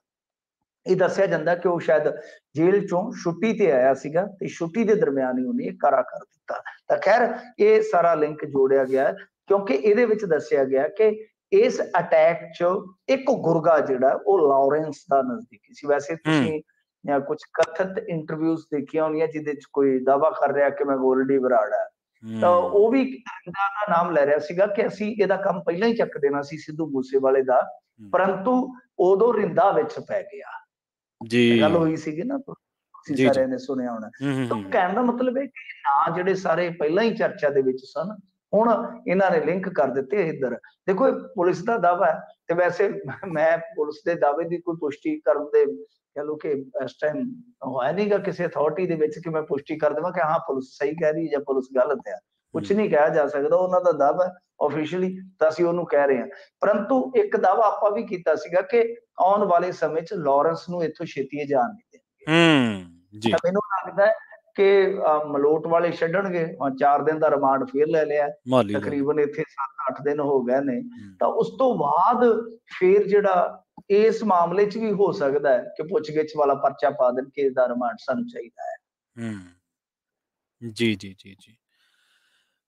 ਇਹ ਦੱਸਿਆ ਜਾਂਦਾ ਕਿ ਉਹ ਸ਼ਾਇਦ ਜੇਲ੍ਹ ਚੋਂ ਛੁੱਟੀ ਤੇ ਆਇਆ ਸੀਗਾ ਤੇ ਛੁੱਟੀ ਦੇ ਦਰਮਿਆਨ ਹੀ ਉਹਨੇ ਇਹ ਕਾਰਾ ਕਰ ਦਿੱਤਾ। ਤਾਂ ਖੈਰ ਇਹ ਸਾਰਾ ਲਿੰਕ ਜੋੜਿਆ ਗਿਆ ਕਿਉਂਕਿ ਇਹਦੇ ਵਿੱਚ ਦੱਸਿਆ ਗਿਆ ਕਿ ਇਸ ਅਟੈਕ ਚ ਇੱਕ ਗੁਰਗਾ ਜਿਹੜਾ ਉਹ ਲਾਰੈਂਸ ਦਾ ਨਜ਼ਦੀਕੀ ਸੀ। ਵੈਸੇ ਤੁਸੀਂ ਜਾਂ ਕੁਝ ਕਥਿਤ ਇੰਟਰਵਿਊਜ਼ ਦੇਖੀਆਂ ਹੋਣੀਆਂ ਜਿਹਦੇ ਚ ਕੋਈ ਦਾਅਵਾ ਕਰ ਰਿਹਾ ਕਿ ਮੈਂ ਗੋਲਡੀ ਬਰਾੜ ਹੈ, ਤਾਂ ਉਹ ਵੀ ਦਾ ਨਾਮ ਲੈ ਰਿਹਾ ਸੀਗਾ ਕਿ ਅਸੀਂ ਇਹਦਾ ਕੰਮ ਪਹਿਲਾਂ ਹੀ ਚੱਕ ਦੇਣਾ ਸੀ ਸਿੱਧੂ ਮੂਸੇਵਾਲੇ ਦਾ, ਪਰੰਤੂ ਉਦੋਂ ਰਿੰਦਾ ਵਿੱਚ ਪੈ ਗਿਆ। ਗੱਲ ਹੋਈ ਸੀਗੀ ਨਾ, ਤੁਸੀਂ ਸਾਰਿਆਂ ਨੇ ਸੁਣਿਆ ਹੋਣਾ। ਤਾਂ ਕਹਿਣ ਦਾ ਮਤਲਬ ਹੈ ਕਿ ਨਾਂ ਜਿਹੜੇ ਸਾਰੇ ਪਹਿਲਾਂ ਹੀ ਚਰਚਾ ਦੇ ਵਿੱਚ ਸਨ, ਹੁਣ ਇਹਨਾਂ ਨੇ ਲਿੰਕ ਕਰ ਦਿੱਤੇ ਇੱਧਰ। ਦੇਖੋ ਇਹ ਪੁਲਿਸ ਦਾ ਦਾਅਵਾ ਹੈ ਤੇ ਵੈਸੇ ਮੈਂ ਪੁਲਿਸ ਦੇ ਦਾਅਵੇ ਦੀ ਕੋਈ ਪੁਸ਼ਟੀ ਕਰਨ ਦੇ ਕਹ ਲਓ ਕਿ ਇਸ ਟਾਈਮ ਹੋਇਆ ਨਹੀਂਗਾ ਕਿਸੇ ਅਥਾਰਟੀ ਦੇ ਵਿੱਚ ਕਿ ਮੈਂ ਪੁਸ਼ਟੀ ਕਰ ਦੇਵਾਂ ਕਿ ਹਾਂ ਪੁਲਿਸ ਸਹੀ ਕਹਿ ਰਹੀ ਹੈ ਜਾਂ ਪੁਲਿਸ ਗਲਤ ਹੈ। ਕੁਛ ਨਹੀਂ ਕਿਹਾ ਜਾ ਸਕਦਾ, ਉਹਨਾਂ ਦਾ ਦਾਅਵਾ ਆਫੀਸ਼ੀਅਲੀ ਤਾਂ ਅਸੀਂ ਉਹਨੂੰ ਕਹਿ ਰਹੇ ਹਾਂ। ਪਰੰਤੂ ਇੱਕ ਦਾਅਵਾ ਆਪਾਂ ਵੀ ਕੀਤਾ ਸੀਗਾ ਕਿ ਆਉਣ ਵਾਲੇ ਸਮੇਂ 'ਚ ਲਾਰੈਂਸ ਨੂੰ ਇੱਥੋਂ ਛੇਤੀ ਜਾਣ ਨਹੀਂ ਦੇਣਗੇ। ਮੈਨੂੰ ਲੱਗਦਾ ਕਿ ਮਲੋਟ ਵਾਲੇ ਛੱਡਣਗੇ। 4 ਦਿਨ ਦਾ ਰਿਮਾਂਡ ਫੇਰ ਲੈ ਲਿਆ, ਤਕਰੀਬਨ ਇੱਥੇ 7-8 ਦਿਨ ਹੋ ਗਏ ਨੇ। ਤਾਂ ਉਸ ਤੋਂ ਬਾਅਦ ਫੇਰ ਜਿਹੜਾ ਇਸ ਮਾਮਲੇ 'ਚ ਵੀ ਹੋ ਸਕਦਾ ਹੈ ਕਿ ਪੁੱਛਗਿੱਛ ਵਾਲਾ ਪਰਚਾ ਪਾ ਦੇਣ ਕਿ ਇਹਦਾ ਰਿਮਾਂਡ ਸਾਨੂੰ ਚਾਹੀਦਾ ਹੈ। ਜੀ ਜੀ ਜੀ ਜੀ।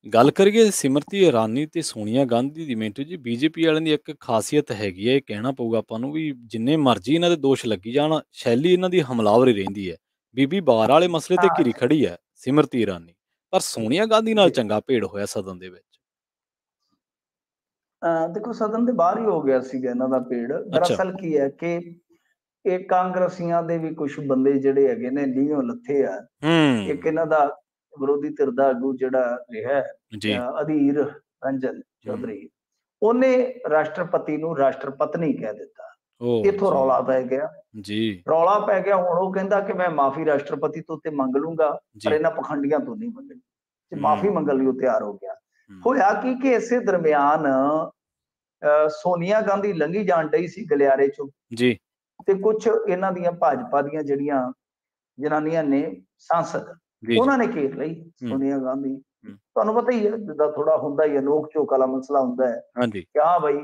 ਗੱਲ ਕਰੀਏ ਸਿਮਰਤੀ ਇਰਾਨੀ ਤੇ ਸੋਨੀਆ ਗਾਂਧੀ ਦੀ। ਮਿੰਟੂ ਜੀ BJP ਵਾਲਿਆਂ ਦੀ ਇੱਕ ਖਾਸੀਅਤ ਹੈਗੀ ਹੈ, ਇਹ ਕਹਿਣਾ ਪਊਗਾ ਆਪਾਂ ਨੂੰ, ਵੀ ਜਿੰਨੇ ਮਰਜ਼ੀ ਇਹਨਾਂ ਦੇ ਦੋਸ਼ ਲੱਗੀ ਜਾਣ, ਸ਼ੈਲੀ ਇਹਨਾਂ ਦੀ ਹਮਲਾਵਰ ਹੀ ਰਹਿੰਦੀ ਹੈ। ਬੀਬੀ ਬਾਰ ਵਾਲੇ ਮਸਲੇ ਤੇ ਘਿਰੀ ਖੜੀ ਹੈ ਸਿਮਰਤੀ ਇਰਾਨੀ, ਪਰ ਸੋਨੀਆ ਗਾਂਧੀ ਨਾਲ ਚੰਗਾ ਭੇੜ ਹੋਇਆ ਸਦਨ ਦੇ ਵਿੱਚ। ਦੇਖੋ ਸਦਨ ਦੇ ਬਾਹਰ ਹੀ ਹੋ ਗਿਆ ਸੀਗਾ ਇਹਨਾਂ ਦਾ ਭੇੜ। ਦਰਅਸਲ ਕੀ ਹੈ ਕਿ ਇਹ ਕਾਂਗਰਸੀਆਂ ਦੇ ਵੀ ਕੁਝ ਬੰਦੇ ਜਿਹੜੇ ਹੈਗੇ ਨੇ ਲੀਹੋਂ ਲੱਥੇ ਆ। ਇੱਕ ਇਹਨਾਂ ਦਾ ਵਿਰੋਧੀ ਧਿਰ ਦਾ ਆਗੂ ਜਿਹੜਾ ਰਿਹਾ ਅਧੀਰ ਰੰਜਨ ਚੌਧਰੀ, ਉਹਨੇ ਰਾਸ਼ਟਰਪਤੀ ਨੂੰ ਰਾਸ਼ਟਰਪਤਨੀ ਕਹਿ ਦਿੱਤਾ। ਇੱਥੋਂ ਰੌਲਾ ਪੈ ਗਿਆ ਰੌਲਾ ਪੈ ਗਿਆ। ਹੁਣ ਉਹ ਕਹਿੰਦਾ ਕਿ ਮੈਂ ਮਾਫੀ ਰਾਸ਼ਟਰਪਤੀ ਤੋਂ ਤੇ ਮੰਗ ਲੂੰਗਾ, ਪਰ ਇਹਨਾਂ ਪਖੰਡੀਆਂ ਤੋਂ ਨਹੀਂ ਮੰਗਣੀ। ਮਾਫੀ ਮੰਗਣ ਲਈ ਉਹ ਤਿਆਰ ਹੋ ਗਿਆ। ਹੋਇਆ ਕਿ ਇਸੇ ਦਰਮਿਆਨ ਸੋਨੀਆ ਗਾਂਧੀ ਲੰਘੀ ਜਾਣ ਡਈ ਸੀ ਗਲਿਆਰੇ ਚੋਂ ਜੀ। ਤੇ ਕੁਛ ਇਹਨਾਂ ਦੀਆਂ ਭਾਜਪਾ ਦੀਆਂ ਜਿਹੜੀਆਂ ਜਨਾਨੀਆਂ ਨੇ ਸਾਂਸਦ, ਜੀ, ਜੀ। ਉਹਨਾਂ ਨੇ ਘੇਰ ਲਈ हुँ, ਸੋਨੀਆ ਗਾਂਧੀ। हुँ। ਤੁਹਾਨੂੰ ਪਤਾ ਹੀ ਹੈ ਜਿੱਦਾਂ ਥੋੜਾ ਹੁੰਦਾ ਹੀ ਹੈ, ਨੋਕ ਝੋਕ ਵਾਲਾ ਮਸਲਾ ਹੁੰਦਾ ਹੈ हाँ जी। ਕਿ ਹਾਂ ਬਈ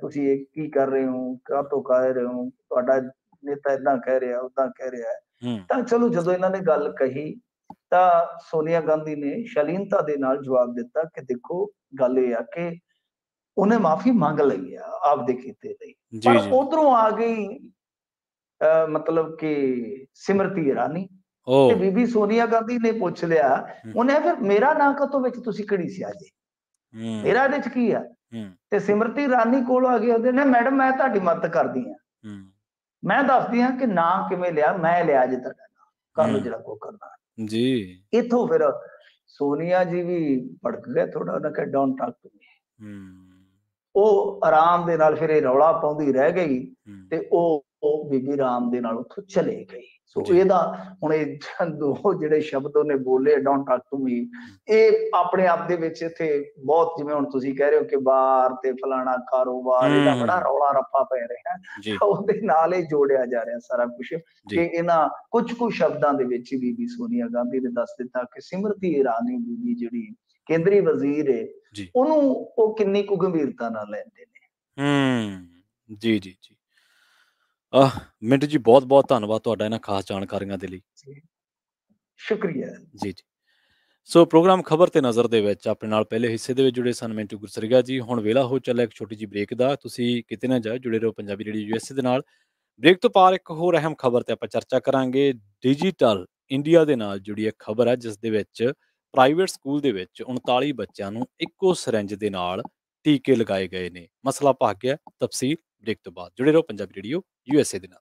ਤੁਸੀਂ ਇਹ ਕੀ ਕਰ ਰਹੇ ਹੋ, ਕਾਹਤੋਂ ਕਹਿ ਰਹੇ ਹੋ, ਤੁਹਾਡਾ ਨੇਤਾ ਏਦਾਂ ਕਹਿ ਰਿਹਾ, ਓਦਾਂ ਕਹਿ ਰਿਹਾ ਹੈ। हुँ, ਤਾਂ ਚਲੋ ਜਦੋਂ ਇਹਨਾਂ ਨੇ ਗੱਲ ਕਹੀ ਤਾਂ ਸੋਨੀਆ ਗਾਂਧੀ ਨੇ ਸ਼ਾਲੀਨਤਾ ਦੇ ਨਾਲ ਜਵਾਬ ਦਿੱਤਾ ਕਿ ਦੇਖੋ ਗੱਲ ਇਹ ਆ ਕਿ ਉਹਨੇ ਮਾਫੀ ਮੰਗ ਲਈ ਆ ਆਪਦੇ ਕੀਤੇ ਲਈ, ਪਰ जी, जी, जी। ਉਧਰੋਂ ਆ ਗਈ ਮਤਲਬ ਕਿ ਸਿਮਰਤੀ ਇਰਾਨੀ ਤੇ ओह! ਬੀਬੀ ਸੋਨੀਆ ਗਾਂਧੀ ਨੇ ਪੁੱਛ ਲਿਆ, हुँ, ਉਹਨੇ ਫਿਰ ਮੇਰਾ ਨਾਂ ਕਦੋਂ ਵਿੱਚ ਤੁਸੀਂ ਕਿਹੜੀ ਸੀ ਆਜੇ, हुँ, ਮੇਰਾ ਇਹਦੇ ਚ ਕੀ ਆ? हुँ, ਤੇ ਸਿਮਰਤੀ ਇਰਾਨੀ ਕੋਲ ਆ ਗਏ, ਉਹਦੇ ਨੇ ਮੈਡਮ ਮੈਂ ਤੁਹਾਡੀ ਮਦਦ ਕਰਦੀ ਆ, हुँ, ਮੈਂ ਦੱਸਦੀ ਆ ਕਿ ਨਾਂ ਕਿਵੇਂ ਲਿਆ, ਮੈਂ ਲਿਆ ਜੇ ਤੁਹਾਡਾ ਨਾਂ, ਕਰ ਲਓ हुँ। ਜਿਹੜਾ ਕੋ ਕਰਨਾ। जी। ਇੱਥੋਂ ਫਿਰ ਸੋਨੀਆ ਜੀ ਵੀ ਭੜਕ ਗਏ ਥੋੜਾ, ਉਹਨਾਂ ਕਿਹਾ ਡੋਂਟ ਟਾਕ ਟੂ ਮੀ। हुँ, ਉਹ ਆਰਾਮ ਦੇ ਨਾਲ ਫਿਰ ਇਹ ਰੌਲਾ ਪਾਉਂਦੀ ਰਹਿ ਗਈ हुँ। ਤੇ ਉਹ ਬੀਬੀ ਆਰਾਮ ਦੇ ਨਾਲ ਉੱਥੋਂ ਚਲੇ ਗਈ। ਸੋ जी। ਇਹਦਾ ਹੁਣ ਇਹ ਦੋ ਜਿਹੜੇ ਸ਼ਬਦ ਉਹਨੇ ਬੋਲੇ ਡੋਂਟ ਟਾਕ ਟੂ ਮੀ, हुँ, ਇਹ ਆਪਣੇ ਆਪ ਦੇ ਵਿੱਚ ਇੱਥੇ ਬਹੁਤ, ਜਿਵੇਂ ਹੁਣ ਤੁਸੀਂ ਕਹਿ ਰਹੇ ਹੋ ਕਿ ਬਾਰ ਤੇ ਫਲਾਣਾ ਕਾਰੋਬਾਰ, ਇਹਦਾ हुँ, ਬੜਾ हुँ। ਰੌਲਾ ਰੱਪਾ ਪੈ ਰਿਹਾ जी, ਤਾਂ ਉਹਦੇ ਨਾਲ ਹੀ ਜੋੜਿਆ ਜਾ ਰਿਹਾ ਸਾਰਾ ਕੁਝ ਕਿ जी, ਇਹਨਾਂ ਕੁਝ ਸ਼ਬਦਾਂ ਦੇ ਵਿੱਚ ਹੀ ਬੀਬੀ ਸੋਨੀਆ ਗਾਂਧੀ ਨੇ ਦੱਸ ਦਿੱਤਾ ਕਿ ਸਿਮਰਤੀ ਇਰਾਨੀ ਬੀਬੀ ਜਿਹੜੀ ਕੇਂਦਰੀ ਵਜ਼ੀਰ ਹੈ, जी। ਉਹਨੂੰ ਉਹ ਕਿੰਨੀ ਕੁ ਗੰਭੀਰਤਾ ਨਾਲ ਲੈਂਦੇ ਨੇ। हुँ। जी, जी, जी। ਮਿੰਟੂ ਜੀ ਬਹੁਤ-ਬਹੁਤ ਧੰਨਵਾਦ ਤੁਹਾਡਾ ਇਹਨਾਂ ਖਾਸ ਜਾਣਕਾਰੀਆਂ ਦੇ ਲਈ। ਜੀ, ਸ਼ੁਕਰੀਆ। ਜੀ, ਜੀ। ਸੋ ਪ੍ਰੋਗਰਾਮ ਖਬਰ ਤੇ ਨਜ਼ਰ ਦੇ ਵਿੱਚ ਆਪਣੇ ਨਾਲ ਪਹਿਲੇ ਹਿੱਸੇ ਦੇ ਵਿੱਚ ਜੁੜੇ ਸਨ ਮਿੰਟੂ ਗੁਰਸਰੀਆ ਜੀ। ਹੁਣ ਵੇਲਾ ਹੋ ਚੱਲਿਆ ਇੱਕ ਛੋਟੀ ਜਿਹੀ ਬ੍ਰੇਕ ਦਾ। ਤੁਸੀਂ ਕਿਤੇ ਨਾ ਜਾਓ, ਜੁੜੇ ਰਹੋ ਪੰਜਾਬੀ ਰੇਡੀਓ ਯੂਐਸਏ ਦੇ ਨਾਲ। ਬ੍ਰੇਕ ਤੋਂ ਪਾਰ ਇੱਕ ਹੋਰ ਅਹਿਮ ਖਬਰ ਤੇ ਆਪਾਂ ਚਰਚਾ ਕਰਾਂਗੇ। ਡਿਜੀਟਲ ਇੰਡੀਆ ਦੇ ਨਾਲ ਜੁੜੀ ਇੱਕ ਖਬਰ ਹੈ ਜਿਸ ਦੇ ਵਿੱਚ ਪ੍ਰਾਈਵੇਟ ਸਕੂਲ ਦੇ ਵਿੱਚ 39 ਬੱਚਿਆਂ ਨੂੰ ਇੱਕੋ ਸਿਰੰਜ ਦੇ ਨਾਲ ਟੀਕੇ ਲਗਾਏ ਗਏ ਨੇ। ਮਸਲਾ ਭਾਗਿਆ ਤਫਸੀਲ ਬ੍ਰੇਕ ਤੋਂ ਬਾਅਦ। ਜੁੜੇ ਰਹੋ ਪੰਜਾਬੀ ਰੇਡੀਓ ਯੂਐਸਏ ਦੇ ਨਾਲ।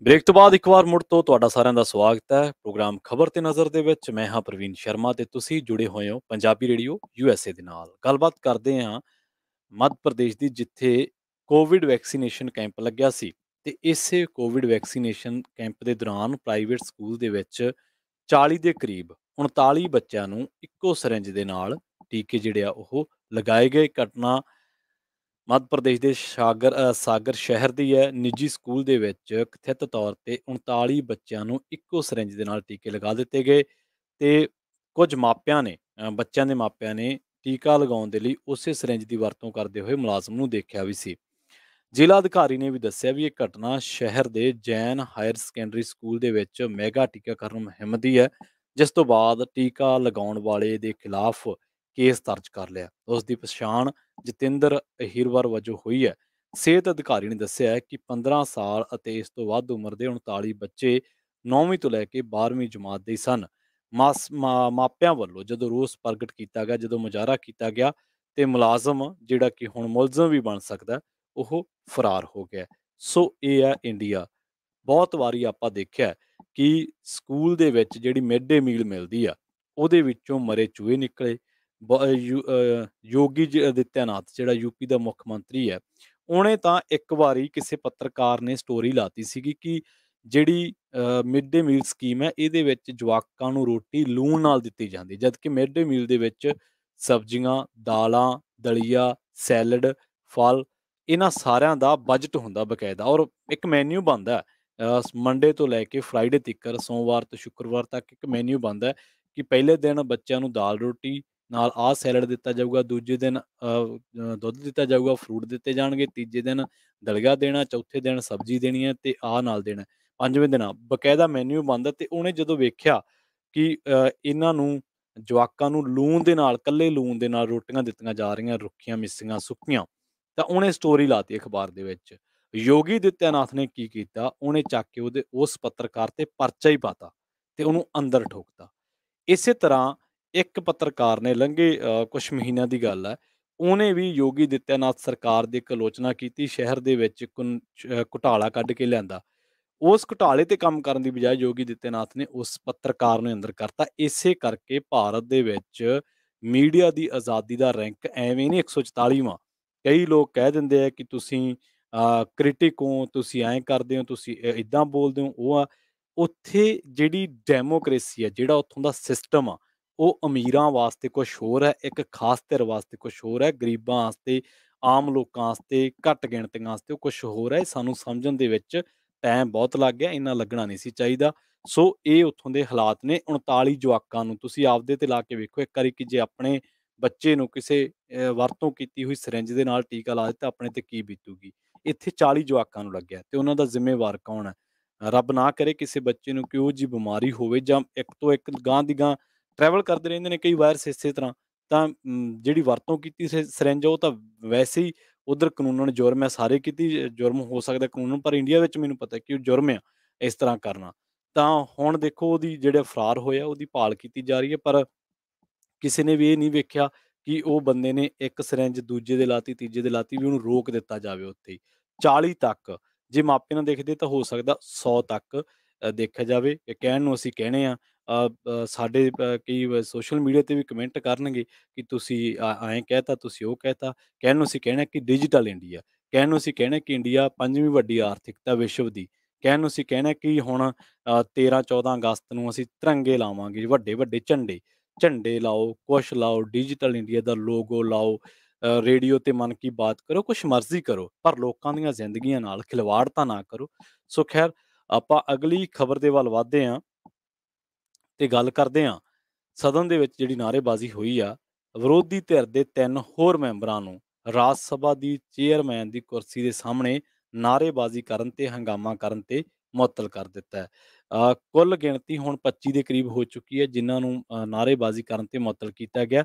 ਬ੍ਰੇਕ ਤੋਂ ਬਾਅਦ ਇੱਕ ਵਾਰ ਮੁੜ ਤੋਂ ਤੁਹਾਡਾ ਸਾਰਿਆਂ ਦਾ ਸਵਾਗਤ ਹੈ ਪ੍ਰੋਗਰਾਮ ਖਬਰ ਤੇ ਨਜ਼ਰ ਦੇ ਵਿੱਚ। ਮੈਂ ਹਾਂ ਪ੍ਰਵੀਨ ਸ਼ਰਮਾ ਤੇ ਤੁਸੀਂ ਜੁੜੇ ਹੋਏ ਹੋ ਪੰਜਾਬੀ ਰੇਡੀਓ USA ਦੇ ਨਾਲ। ਗੱਲਬਾਤ ਕਰਦੇ ਹਾਂ ਮੱਧ ਪ੍ਰਦੇਸ਼ ਦੀ, ਜਿੱਥੇ ਕੋਵਿਡ ਵੈਕਸੀਨੇਸ਼ਨ ਕੈਂਪ ਲੱਗਿਆ ਸੀ ਤੇ ਇਸੇ ਕੋਵਿਡ ਵੈਕਸੀਨੇਸ਼ਨ ਕੈਂਪ ਦੇ ਦੌਰਾਨ ਪ੍ਰਾਈਵੇਟ ਸਕੂਲ ਦੇ ਵਿੱਚ 40 ਦੇ ਕਰੀਬ 39 ਬੱਚਿਆਂ ਨੂੰ ਇੱਕੋ ਸਿਰੰਜ ਦੇ ਨਾਲ ਟੀਕੇ ਜਿਹੜੇ ਆ ਉਹ ਲਗਾਏ ਗਏ। ਘਟਨਾ ਮੱਧ ਪ੍ਰਦੇਸ਼ ਦੇ ਸਾਗਰ ਸ਼ਹਿਰ ਦੀ ਹੈ। ਨਿੱਜੀ ਸਕੂਲ ਦੇ ਵਿੱਚ ਕਥਿਤ ਤੌਰ ਤੇ 39 ਬੱਚਿਆਂ ਨੂੰ ਇੱਕੋ ਸਿਰੰਜ ਦੇ ਨਾਲ ਟੀਕੇ ਲਗਾ ਦਿੱਤੇ ਗਏ ਤੇ ਕੁਝ ਮਾਪਿਆਂ ਨੇ ਬੱਚਿਆਂ ਦੇ ਮਾਪਿਆਂ ਨੇ ਟੀਕਾ ਲਗਾਉਣ ਦੇ ਲਈ ਉਸੇ ਸਿਰੰਜ ਦੀ ਵਰਤੋਂ ਕਰਦੇ ਹੋਏ ਮੁਲਾਜ਼ਮ ਨੂੰ ਦੇਖਿਆ ਵੀ ਸੀ। ਜ਼ਿਲ੍ਹਾ ਅਧਿਕਾਰੀ ਨੇ ਵੀ ਦੱਸਿਆ ਵੀ ਇਹ ਘਟਨਾ ਸ਼ਹਿਰ ਦੇ ਜੈਨ ਹਾਇਰ ਸੈਕੰਡਰੀ ਸਕੂਲ ਦੇ ਵਿੱਚ ਮੈਗਾ ਟੀਕਾਕਰਨ ਮੁਹਿੰਮ ਦੀ ਹੈ, ਜਿਸ ਤੋਂ ਬਾਅਦ ਟੀਕਾ ਲਗਾਉਣ ਵਾਲੇ ਦੇ ਖਿਲਾਫ ਕੇਸ ਦਰਜ ਕਰ ਲਿਆ। ਉਸ ਦੀ ਪਛਾਣ ਜਤਿੰਦਰ ਅਹੀਰਵਰ ਵਜੋਂ ਹੋਈ ਹੈ। ਸਿਹਤ ਅਧਿਕਾਰੀ ਨੇ ਦੱਸਿਆ ਹੈ ਕਿ 15 ਸਾਲ ਅਤੇ ਇਸ ਤੋਂ ਵੱਧ ਉਮਰ ਦੇ 39 ਬੱਚੇ 9ਵੀਂ ਤੋਂ ਲੈ ਕੇ 12ਵੀਂ ਜਮਾਤ ਦੇ ਸਨ। ਮਾਪਿਆਂ ਵੱਲੋਂ ਜਦੋਂ ਰੋਸ ਪ੍ਰਗਟ ਕੀਤਾ ਗਿਆ, ਜਦੋਂ ਮੁਜ਼ਾਹਰਾ ਕੀਤਾ ਗਿਆ ਤੇ ਮੁਲਾਜ਼ਮ ਜਿਹੜਾ ਕਿ ਹੁਣ ਮੁਲਜ਼ਮ ਵੀ ਬਣ ਸਕਦਾ, ਉਹ ਫਰਾਰ ਹੋ ਗਿਆ। ਸੋ ਇਹ ਹੈ ਇੰਡੀਆ। ਬਹੁਤ ਵਾਰੀ ਆਪਾਂ ਦੇਖਿਆ ਕਿ ਸਕੂਲ ਦੇ ਵਿੱਚ ਜਿਹੜੀ ਮਿਡ ਡੇ ਮੀਲ ਮਿਲਦੀ ਆ, ਉਹਦੇ ਵਿੱਚੋਂ ਮਰੇ ਚੂਹੇ ਨਿਕਲੇ। ਯੋਗੀ ਆਦਿੱਤਿਆਨਾਥ ਜਿਹੜਾ ਯੂਪੀ ਦਾ ਮੁੱਖ ਮੰਤਰੀ ਹੈ, ਉਹਨੇ ਤਾਂ ਇੱਕ ਵਾਰੀ ਕਿਸੇ ਪੱਤਰਕਾਰ ਨੇ ਸਟੋਰੀ ਲਾਤੀ ਸੀਗੀ ਕਿ ਜਿਹੜੀ ਮਿਡ ਡੇ ਮੀਲ ਸਕੀਮ ਹੈ, ਇਹਦੇ ਵਿੱਚ ਜਵਾਕਾਂ ਨੂੰ ਰੋਟੀ ਲੂਣ ਨਾਲ ਦਿੱਤੀ ਜਾਂਦੀ, ਜਦਕਿ ਮਿਡ ਡੇ ਮੀਲ ਦੇ ਵਿੱਚ ਸਬਜ਼ੀਆਂ, ਦਾਲਾਂ, ਦਲੀਆ, ਸੈਲਡ, ਫਲ, ਇਹਨਾਂ ਸਾਰਿਆਂ ਦਾ ਬਜਟ ਹੁੰਦਾ ਬਕਾਇਦਾ, ਔਰ ਇੱਕ ਮੈਨਿਊ ਬਣਦਾ ਮੰਡੇ ਤੋਂ ਲੈ ਕੇ ਫਰਾਈਡੇ ਤੱਕ, ਸੋਮਵਾਰ ਤੋਂ ਸ਼ੁੱਕਰਵਾਰ ਤੱਕ ਇੱਕ ਮੈਨਿਊ ਬਣਦਾ ਕਿ ਪਹਿਲੇ ਦਿਨ ਬੱਚਿਆਂ ਨੂੰ ਦਾਲ ਰੋਟੀ ਨਾਲ ਆਹ ਸੈਲਡ ਦਿੱਤਾ ਜਾਊਗਾ, ਦੂਜੇ ਦਿਨ ਦੁੱਧ ਦਿੱਤਾ ਜਾਊਗਾ, ਫਰੂਟ ਦਿੱਤੇ ਜਾਣਗੇ, ਤੀਜੇ ਦਿਨ ਦਲੀਆ ਦੇਣਾ, ਚੌਥੇ ਦਿਨ ਸਬਜ਼ੀ ਦੇਣੀ ਹੈ ਤੇ ਆਹ ਨਾਲ ਦੇਣਾ, ਪੰਜਵੇਂ ਦਿਨ ਬਕਾਇਦਾ ਮੈਨਿਊ ਬਣਦਾ। ਤੇ ਉਹਨੇ ਜਦੋਂ ਵੇਖਿਆ ਕਿ ਇਹਨਾਂ ਨੂੰ ਜਵਾਕਾਂ ਨੂੰ ਲੂਣ ਦੇ ਨਾਲ, ਕੱਲੇ ਲੂਣ ਦੇ ਨਾਲ ਰੋਟੀਆਂ ਦਿੱਤੀਆਂ ਜਾ ਰਹੀਆਂ, ਰੁੱਖੀਆਂ ਮਿੱਸੀਆਂ ਸੁੱਕੀਆਂ, ਤਾਂ ਉਹਨੇ ਸਟੋਰੀ ਲਾਤੀ ਅਖਬਾਰ ਦੇ ਵਿੱਚ। ਯੋਗੀ ਆਦਿੱਤਿਆਨਾਥ ਨੇ ਕੀ ਕੀਤਾ, ਉਹਨੇ ਚੱਕ ਕੇ ਉਹਦੇ ਉਸ ਪੱਤਰਕਾਰ ਤੇ ਪਰਚਾ ਹੀ ਪਾਤਾ ਤੇ ਉਹਨੂੰ ਅੰਦਰ ਠੋਕਤਾ। ਇਸੇ ਤਰ੍ਹਾਂ ਇੱਕ ਪੱਤਰਕਾਰ ਨੇ ਲੰਘੇ ਕੁਛ ਮਹੀਨਿਆਂ ਦੀ ਗੱਲ ਹੈ, ਉਹਨੇ ਵੀ ਯੋਗੀ ਆਦਿੱਤਿਆਨਾਥ ਸਰਕਾਰ ਦੀ ਆਲੋਚਨਾ ਕੀਤੀ, ਸ਼ਹਿਰ ਦੇ ਵਿੱਚ ਘੁਟਾਲਾ ਕੱਢ ਕੇ ਲਿਆਂਦਾ। ਉਸ ਘੁਟਾਲੇ ਤੇ ਕੰਮ ਕਰਨ ਦੀ ਬਜਾਏ ਯੋਗੀ ਆਦਿੱਤਿਆਨਾਥ ਨੇ ਉਸ ਪੱਤਰਕਾਰ ਨੂੰ ਅੰਦਰ ਕਰਤਾ। ਇਸੇ ਕਰਕੇ ਭਾਰਤ ਦੇ ਵਿੱਚ ਮੀਡੀਆ ਦੀ ਆਜ਼ਾਦੀ ਦਾ ਰੈਂਕ ਐਵੇਂ ਨਹੀਂ 144ਵਾਂ। ਕਈ ਲੋਕ ਕਹਿ ਦਿੰਦੇ ਆ ਕਿ ਤੁਸੀਂ ਕ੍ਰਿਟਿਕ ਹੋ, ਤੁਸੀਂ ਐਂ ਕਰਦੇ ਹੋ, ਤੁਸੀਂ ਇੱਦਾਂ ਬੋਲਦੇ ਹੋ, ਉਹ ਆ। ਉੱਥੇ ਜਿਹੜੀ ਡੈਮੋਕ੍ਰੇਸੀ ਹੈ, ਜਿਹੜਾ ਉੱਥੋਂ ਦਾ ਸਿਸਟਮ ਆ, ਉਹ ਅਮੀਰਾਂ ਵਾਸਤੇ ਕੁਛ ਹੋਰ ਹੈ, ਇੱਕ ਖਾਸ ਧਿਰ ਵਾਸਤੇ ਕੁਛ ਹੋਰ ਹੈ, ਗਰੀਬਾਂ ਵਾਸਤੇ, ਆਮ ਲੋਕਾਂ ਵਾਸਤੇ, ਘੱਟ ਗਿਣਤੀਆਂ ਵਾਸਤੇ ਉਹ ਕੁਛ ਹੋਰ ਹੈ। ਸਾਨੂੰ ਸਮਝਣ ਦੇ ਵਿੱਚ ਟਾਈਮ ਬਹੁਤ ਲੱਗ ਗਿਆ, ਇੰਨਾ ਲੱਗਣਾ ਨਹੀਂ ਸੀ ਚਾਹੀਦਾ। ਸੋ ਇਹ ਉੱਥੋਂ ਦੇ ਹਾਲਾਤ ਨੇ। 39 ਜਵਾਕਾਂ ਨੂੰ ਤੁਸੀਂ ਆਪਦੇ ਤੇ ਲਾ ਕੇ ਵੇਖੋ ਇੱਕ ਵਾਰੀ, ਕਿ ਜੇ ਆਪਣੇ ਬੱਚੇ ਨੂੰ ਕਿਸੇ ਵਰਤੋਂ ਕੀਤੀ ਹੋਈ ਸਿਰੰਜ ਦੇ ਨਾਲ ਟੀਕਾ ਲਾ ਦਿੱਤਾ, ਆਪਣੇ ਤੇ ਕੀ ਬੀਤੂਗੀ। ਇੱਥੇ 40 ਜਵਾਕਾਂ ਨੂੰ ਲੱਗਿਆ ਤੇ ਉਹਨਾਂ ਦਾ ਜ਼ਿੰਮੇਵਾਰ ਕੌਣ ਹੈ? ਰੱਬ ਨਾ ਕਰੇ ਕਿਸੇ ਬੱਚੇ ਨੂੰ ਕਿਹੋ ਜਿਹੀ ਬਿਮਾਰੀ ਹੋਵੇ, ਜਾਂ ਇੱਕ ਤੋਂ ਇੱਕ ਗਾਂਹ ਦੀ ਗਾਂਹ ਟਰੈਵਲ ਕਰਦੇ ਰਹਿੰਦੇ ਨੇ ਕਈ ਵਾਇਰਸ ਇਸੇ ਤਰ੍ਹਾਂ, ਤਾਂ ਜਿਹੜੀ ਵਰਤੋਂ ਕੀਤੀ ਸਿਰੰਜ, ਉਹ ਤਾਂ ਵੈਸੇ ਹੀ ਉਧਰ ਕਾਨੂੰਨਨ ਜੁਰਮ ਹੈ, ਸਾਰੇ ਕੀਤੀ ਜੁਰਮ ਹੋ ਸਕਦਾ ਕਾਨੂੰਨਨ, ਪਰ ਇੰਡੀਆ ਵਿੱਚ ਮੈਨੂੰ ਪਤਾ ਕਿ ਉਹ ਜੁਰਮ ਆ ਇਸ ਤਰ੍ਹਾਂ ਕਰਨਾ। ਤਾਂ ਹੁਣ ਦੇਖੋ ਉਹਦੀ ਜਿਹੜੇ ਫਰਾਰ ਹੋਇਆ, ਉਹਦੀ ਭਾਲ ਕੀਤੀ ਜਾ ਰਹੀ ਹੈ, ਪਰ ਕਿਸੇ ਨੇ ਵੀ ਇਹ ਨਹੀਂ ਵੇਖਿਆ ਕਿ ਉਹ ਬੰਦੇ ਨੇ ਇੱਕ ਸਿਰੰਜ ਦੂਜੇ ਦੇ ਲਾਤੀ, ਤੀਜੇ ਦੇ ਲਾਤੀ, ਵੀ ਉਹਨੂੰ ਰੋਕ ਦਿੱਤਾ ਜਾਵੇ ਉੱਥੇ ਹੀ। 40 ਤੱਕ ਜੇ ਮਾਪੇ ਨਾ ਦੇਖਦੇ ਤਾਂ ਹੋ ਸਕਦਾ 100 ਤੱਕ ਦੇਖਿਆ ਜਾਵੇ। ਕਹਿਣ ਨੂੰ ਅਸੀਂ ਕਹਿੰਦੇ ਆ, ਸਾਡੇ ਕਈ ਸੋਸ਼ਲ ਮੀਡੀਆ ਤੇ ਵੀ ਕਮੈਂਟ ਕਰਨਗੇ ਕਿ ਤੁਸੀਂ ਐਂ ਕਹਿਤਾ, ਤੁਸੀਂ ਉਹ ਕਹਿਤਾ। ਕਹਿਣ ਨੂੰ ਅਸੀਂ ਕਹਿਣਾ ਕਿ ਡਿਜੀਟਲ ਇੰਡੀਆ, ਕਹਿਣ ਨੂੰ ਅਸੀਂ ਕਹਿਣਾ ਕਿ ਇੰਡੀਆ 5ਵੀਂ ਵੱਡੀ ਆਰਥਿਕਤਾ ਵਿਸ਼ਵ ਦੀ, ਕਹਿਣ ਨੂੰ ਅਸੀਂ ਕਹਿਣਾ ਕਿ ਹੁਣ 13-14 ਅਗਸਤ ਨੂੰ ਅਸੀਂ ਤਿਰੰਗੇ ਲਾਵਾਂਗੇ, ਵੱਡੇ ਵੱਡੇ ਝੰਡੇ ਲਾਓ, ਕੁਛ ਲਾਓ, ਡਿਜੀਟਲ ਇੰਡੀਆ ਦਾ ਲੋਗੋ ਲਾਓ, ਰੇਡੀਓ ਤੇ ਮਨ ਕੀ ਬਾਤ ਕਰੋ, ਕੁਛ ਮਰਜ਼ੀ ਕਰੋ, ਪਰ ਲੋਕਾਂ ਦੀਆਂ ਜ਼ਿੰਦਗੀਆਂ ਨਾਲ ਖਿਲਵਾੜ ਤਾਂ ਨਾ ਕਰੋ। ਸੋ ਖੈਰ, ਆਪਾਂ ਅਗਲੀ ਖਬਰ ਦੇ ਵੱਲ ਵੱਧਦੇ ਹਾਂ ਤੇ ਗੱਲ ਕਰਦੇ ਹਾਂ ਸਦਨ ਦੇ ਵਿੱਚ ਜਿਹੜੀ ਨਾਅਰੇਬਾਜ਼ੀ ਹੋਈ ਆ। ਵਿਰੋਧੀ ਧਿਰ ਦੇ 3 ਹੋਰ ਮੈਂਬਰਾਂ ਨੂੰ ਰਾਜ ਸਭਾ ਦੀ ਚੇਅਰਮੈਨ ਦੀ ਕੁਰਸੀ ਦੇ ਸਾਹਮਣੇ ਨਾਅਰੇਬਾਜ਼ੀ ਕਰਨ ਤੇ ਹੰਗਾਮਾ ਕਰਨ ਤੇ ਮੁਅੱਤਲ ਕਰ ਦਿੱਤਾ ਹੈ। ਕੁੱਲ ਗਿਣਤੀ ਹੁਣ 25 ਦੇ ਕਰੀਬ ਹੋ ਚੁੱਕੀ ਹੈ, ਜਿਨ੍ਹਾਂ ਨੂੰ ਨਾਅਰੇਬਾਜ਼ੀ ਕਰਨ ਤੇ ਮੁਅੱਤਲ ਕੀਤਾ ਗਿਆ।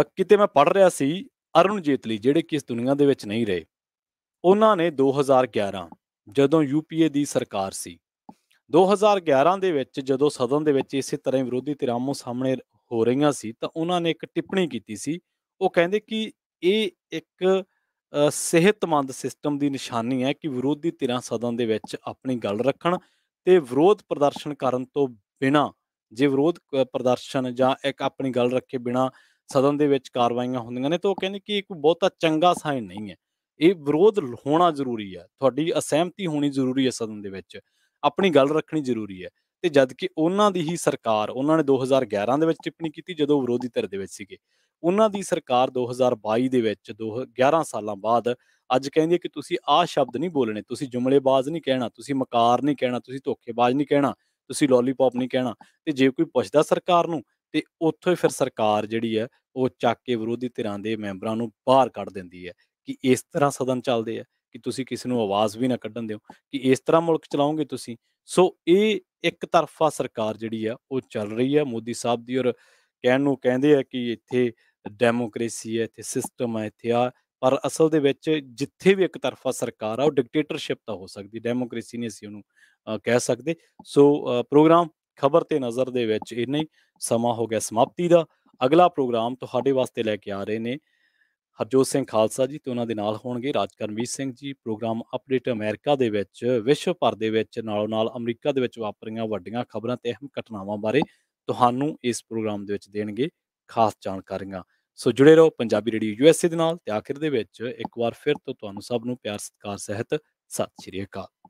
ਕਿਤੇ ਮੈਂ ਪੜ੍ਹ ਰਿਹਾ ਸੀ, ਅਰੁਣ ਜੇਤਲੀ ਜਿਹੜੇ ਕਿ ਇਸ ਦੁਨੀਆ ਦੇ ਵਿੱਚ ਨਹੀਂ ਰਹੇ, ਉਹਨਾਂ ਨੇ 2011 ਜਦੋਂ ਯੂਪੀਏ ਦੀ ਸਰਕਾਰ ਸੀ। 2011 ਦੇ ਵਿੱਚ ਜਦੋਂ ਸਦਨ ਦੇ ਵਿੱਚ ਇਸੇ ਤਰ੍ਹਾਂ ਹੀ ਵਿਰੋਧੀ ਧਿਰਾਂ ਆਹਮੋ-ਸਾਹਮਣੇ ਹੋ ਰਹੀਆਂ ਸੀ, ਤਾਂ ਉਹਨਾਂ ਨੇ ਇੱਕ ਟਿੱਪਣੀ ਕੀਤੀ ਸੀ। ਉਹ ਕਹਿੰਦੇ ਕਿ ਇਹ ਇੱਕ ਸਿਹਤਮੰਦ ਸਿਸਟਮ ਦੀ ਨਿਸ਼ਾਨੀ ਹੈ ਕਿ ਵਿਰੋਧੀ ਧਿਰਾਂ ਸਦਨ ਦੇ ਵਿੱਚ ਆਪਣੀ ਗੱਲ ਰੱਖਣ ਤੇ ਵਿਰੋਧ ਪ੍ਰਦਰਸ਼ਨ ਕਰਨ ਤੋਂ ਬਿਨਾਂ, ਜੇ ਵਿਰੋਧ ਪ੍ਰਦਰਸ਼ਨ ਜਾਂ ਇੱਕ ਆਪਣੀ ਗੱਲ ਰੱਖੇ ਬਿਨਾਂ ਸਦਨ ਦੇ ਵਿੱਚ ਕਾਰਵਾਈਆਂ ਹੁੰਦੀਆਂ ਨੇ, ਤਾਂ ਉਹ ਕਹਿੰਦੇ ਕਿ ਇਹ ਕੋਈ ਬਹੁਤਾ ਚੰਗਾ ਸਾਈਨ ਨਹੀਂ ਹੈ। ਇਹ ਵਿਰੋਧ ਹੋਣਾ ਜ਼ਰੂਰੀ ਹੈ, ਤੁਹਾਡੀ ਅਸਹਿਮਤੀ ਹੋਣੀ ਜ਼ਰੂਰੀ ਹੈ ਸਦਨ ਦੇ ਵਿੱਚ, ਆਪਣੀ ਗੱਲ ਰੱਖਣੀ ਜ਼ਰੂਰੀ ਹੈ। ਤੇ ਜਦ ਕਿ ਉਹਨਾਂ ਦੀ ਹੀ ਸਰਕਾਰ, ਉਹਨਾਂ ਨੇ 2011 ਦੇ ਵਿੱਚ ਟਿੱਪਣੀ ਕੀਤੀ ਜਦੋਂ ਵਿਰੋਧੀ ਧਿਰ ਦੇ ਵਿੱਚ ਸੀਗੇ। ਉਹਨਾਂ ਦੀ ਸਰਕਾਰ 2022 ਦੇ ਵਿੱਚ 11 ਸਾਲਾਂ ਬਾਅਦ ਅੱਜ ਕਹਿੰਦੀ ਹੈ ਕਿ ਤੁਸੀਂ ਆਹ ਸ਼ਬਦ ਨਹੀਂ ਬੋਲਣੇ, ਤੁਸੀਂ ਜੁਮਲੇਬਾਜ਼ ਨਹੀਂ ਕਹਿਣਾ, ਤੁਸੀਂ ਮਕਾਰ ਨਹੀਂ ਕਹਿਣਾ, ਤੁਸੀਂ ਧੋਖੇਬਾਜ਼ ਨਹੀਂ ਕਹਿਣਾ, ਤੁਸੀਂ ਲੋਲੀਪੋਪ ਨਹੀਂ ਕਹਿਣਾ। ਤੇ ਜੇ ਕੋਈ ਪੁੱਛਦਾ ਸਰਕਾਰ ਨੂੰ, ਤੇ ਉੱਥੋਂ ਹੀ ਫਿਰ ਸਰਕਾਰ ਜਿਹੜੀ ਹੈ ਉਹ ਚੱਕ ਕੇ ਵਿਰੋਧੀ ਧਿਰਾਂ ਦੇ ਮੈਂਬਰਾਂ ਨੂੰ ਬਾਹਰ ਕੱਢ ਦਿੰਦੀ ਹੈ ਕਿ ਇਸ ਤਰ੍ਹਾਂ ਸਦਨ ਚੱਲਦੇ ਆ, ਕਿ ਤੁਸੀਂ ਕਿਸੇ ਨੂੰ ਆਵਾਜ਼ ਵੀ ਨਾ ਕੱਢਣ ਦਿਓ, ਕਿ ਇਸ ਤਰ੍ਹਾਂ ਮੁਲਕ ਚਲਾਓਗੇ ਤੁਸੀਂ। ਸੋ ਇਹ ਇੱਕ ਤਰਫਾ ਸਰਕਾਰ ਜਿਹੜੀ ਆ ਉਹ ਚੱਲ ਰਹੀ ਹੈ ਮੋਦੀ ਸਾਹਿਬ ਦੀ, ਔਰ ਕਹਿਣ ਨੂੰ ਕਹਿੰਦੇ ਆ ਕਿ ਇੱਥੇ ਡੈਮੋਕ੍ਰੇਸੀ ਹੈ, ਇੱਥੇ ਸਿਸਟਮ ਹੈ, ਇੱਥੇ ਆ, ਪਰ ਅਸਲ ਦੇ ਵਿੱਚ ਜਿੱਥੇ ਵੀ ਇੱਕ ਤਰਫਾ ਸਰਕਾਰ ਆ ਉਹ ਡਿਕਟੇਟਰਸ਼ਿਪ ਤਾਂ ਹੋ ਸਕਦੀ, ਡੈਮੋਕ੍ਰੇਸੀ ਨਹੀਂ ਅਸੀਂ ਉਹਨੂੰ ਕਹਿ ਸਕਦੇ। ਸੋ ਪ੍ਰੋਗਰਾਮ ਖਬਰ ਤੇ ਨਜ਼ਰ ਦੇ ਵਿੱਚ ਇੰਨਾ ਹੀ, ਸਮਾਂ ਹੋ ਗਿਆ ਸਮਾਪਤੀ ਦਾ। ਅਗਲਾ ਪ੍ਰੋਗਰਾਮ ਤੁਹਾਡੇ ਵਾਸਤੇ ਲੈ ਕੇ ਆ ਰਹੇ ਨੇ ਹਰਜੋਤ ਸਿੰਘ ਖਾਲਸਾ ਜੀ, ਤੇ ਉਹਨਾਂ ਦੇ ਨਾਲ ਹੋਣਗੇ ਰਾਜ Karamvir Singh ji. Programme update America ਦੇ ਵਿੱਚ, ਵਿਸ਼ਵ ਭਰ ਦੇ ਵਿੱਚ, ਨਾਲੋਂ ਨਾਲ ਅਮਰੀਕਾ ਦੇ ਵਿੱਚ ਵਾਪਰੀਆਂ ਵੱਡੀਆਂ ਖਬਰਾਂ ਤੇ ਅਹਿਮ ਘਟਨਾਵਾਂ ਬਾਰੇ ਤੁਹਾਨੂੰ ਇਸ ਪ੍ਰੋਗਰਾਮ ਦੇ ਵਿੱਚ ਦੇਣਗੇ ਖਾਸ ਜਾਣਕਾਰੀਆਂ। ਸੋ ਜੁੜੇ ਰਹੋ ਪੰਜਾਬੀ ਰੇਡੀਓ USA ਦੇ ਨਾਲ। ਤੇ ਆਖਿਰ ਦੇ ਵਿੱਚ ਇੱਕ ਵਾਰ ਫਿਰ ਤੋਂ ਤੁਹਾਨੂੰ ਸਭ ਨੂੰ ਪਿਆਰ ਸਤਿਕਾਰ ਸਹਿਤ ਸਤਿ ਸ਼੍ਰੀ ਅਕਾਲ।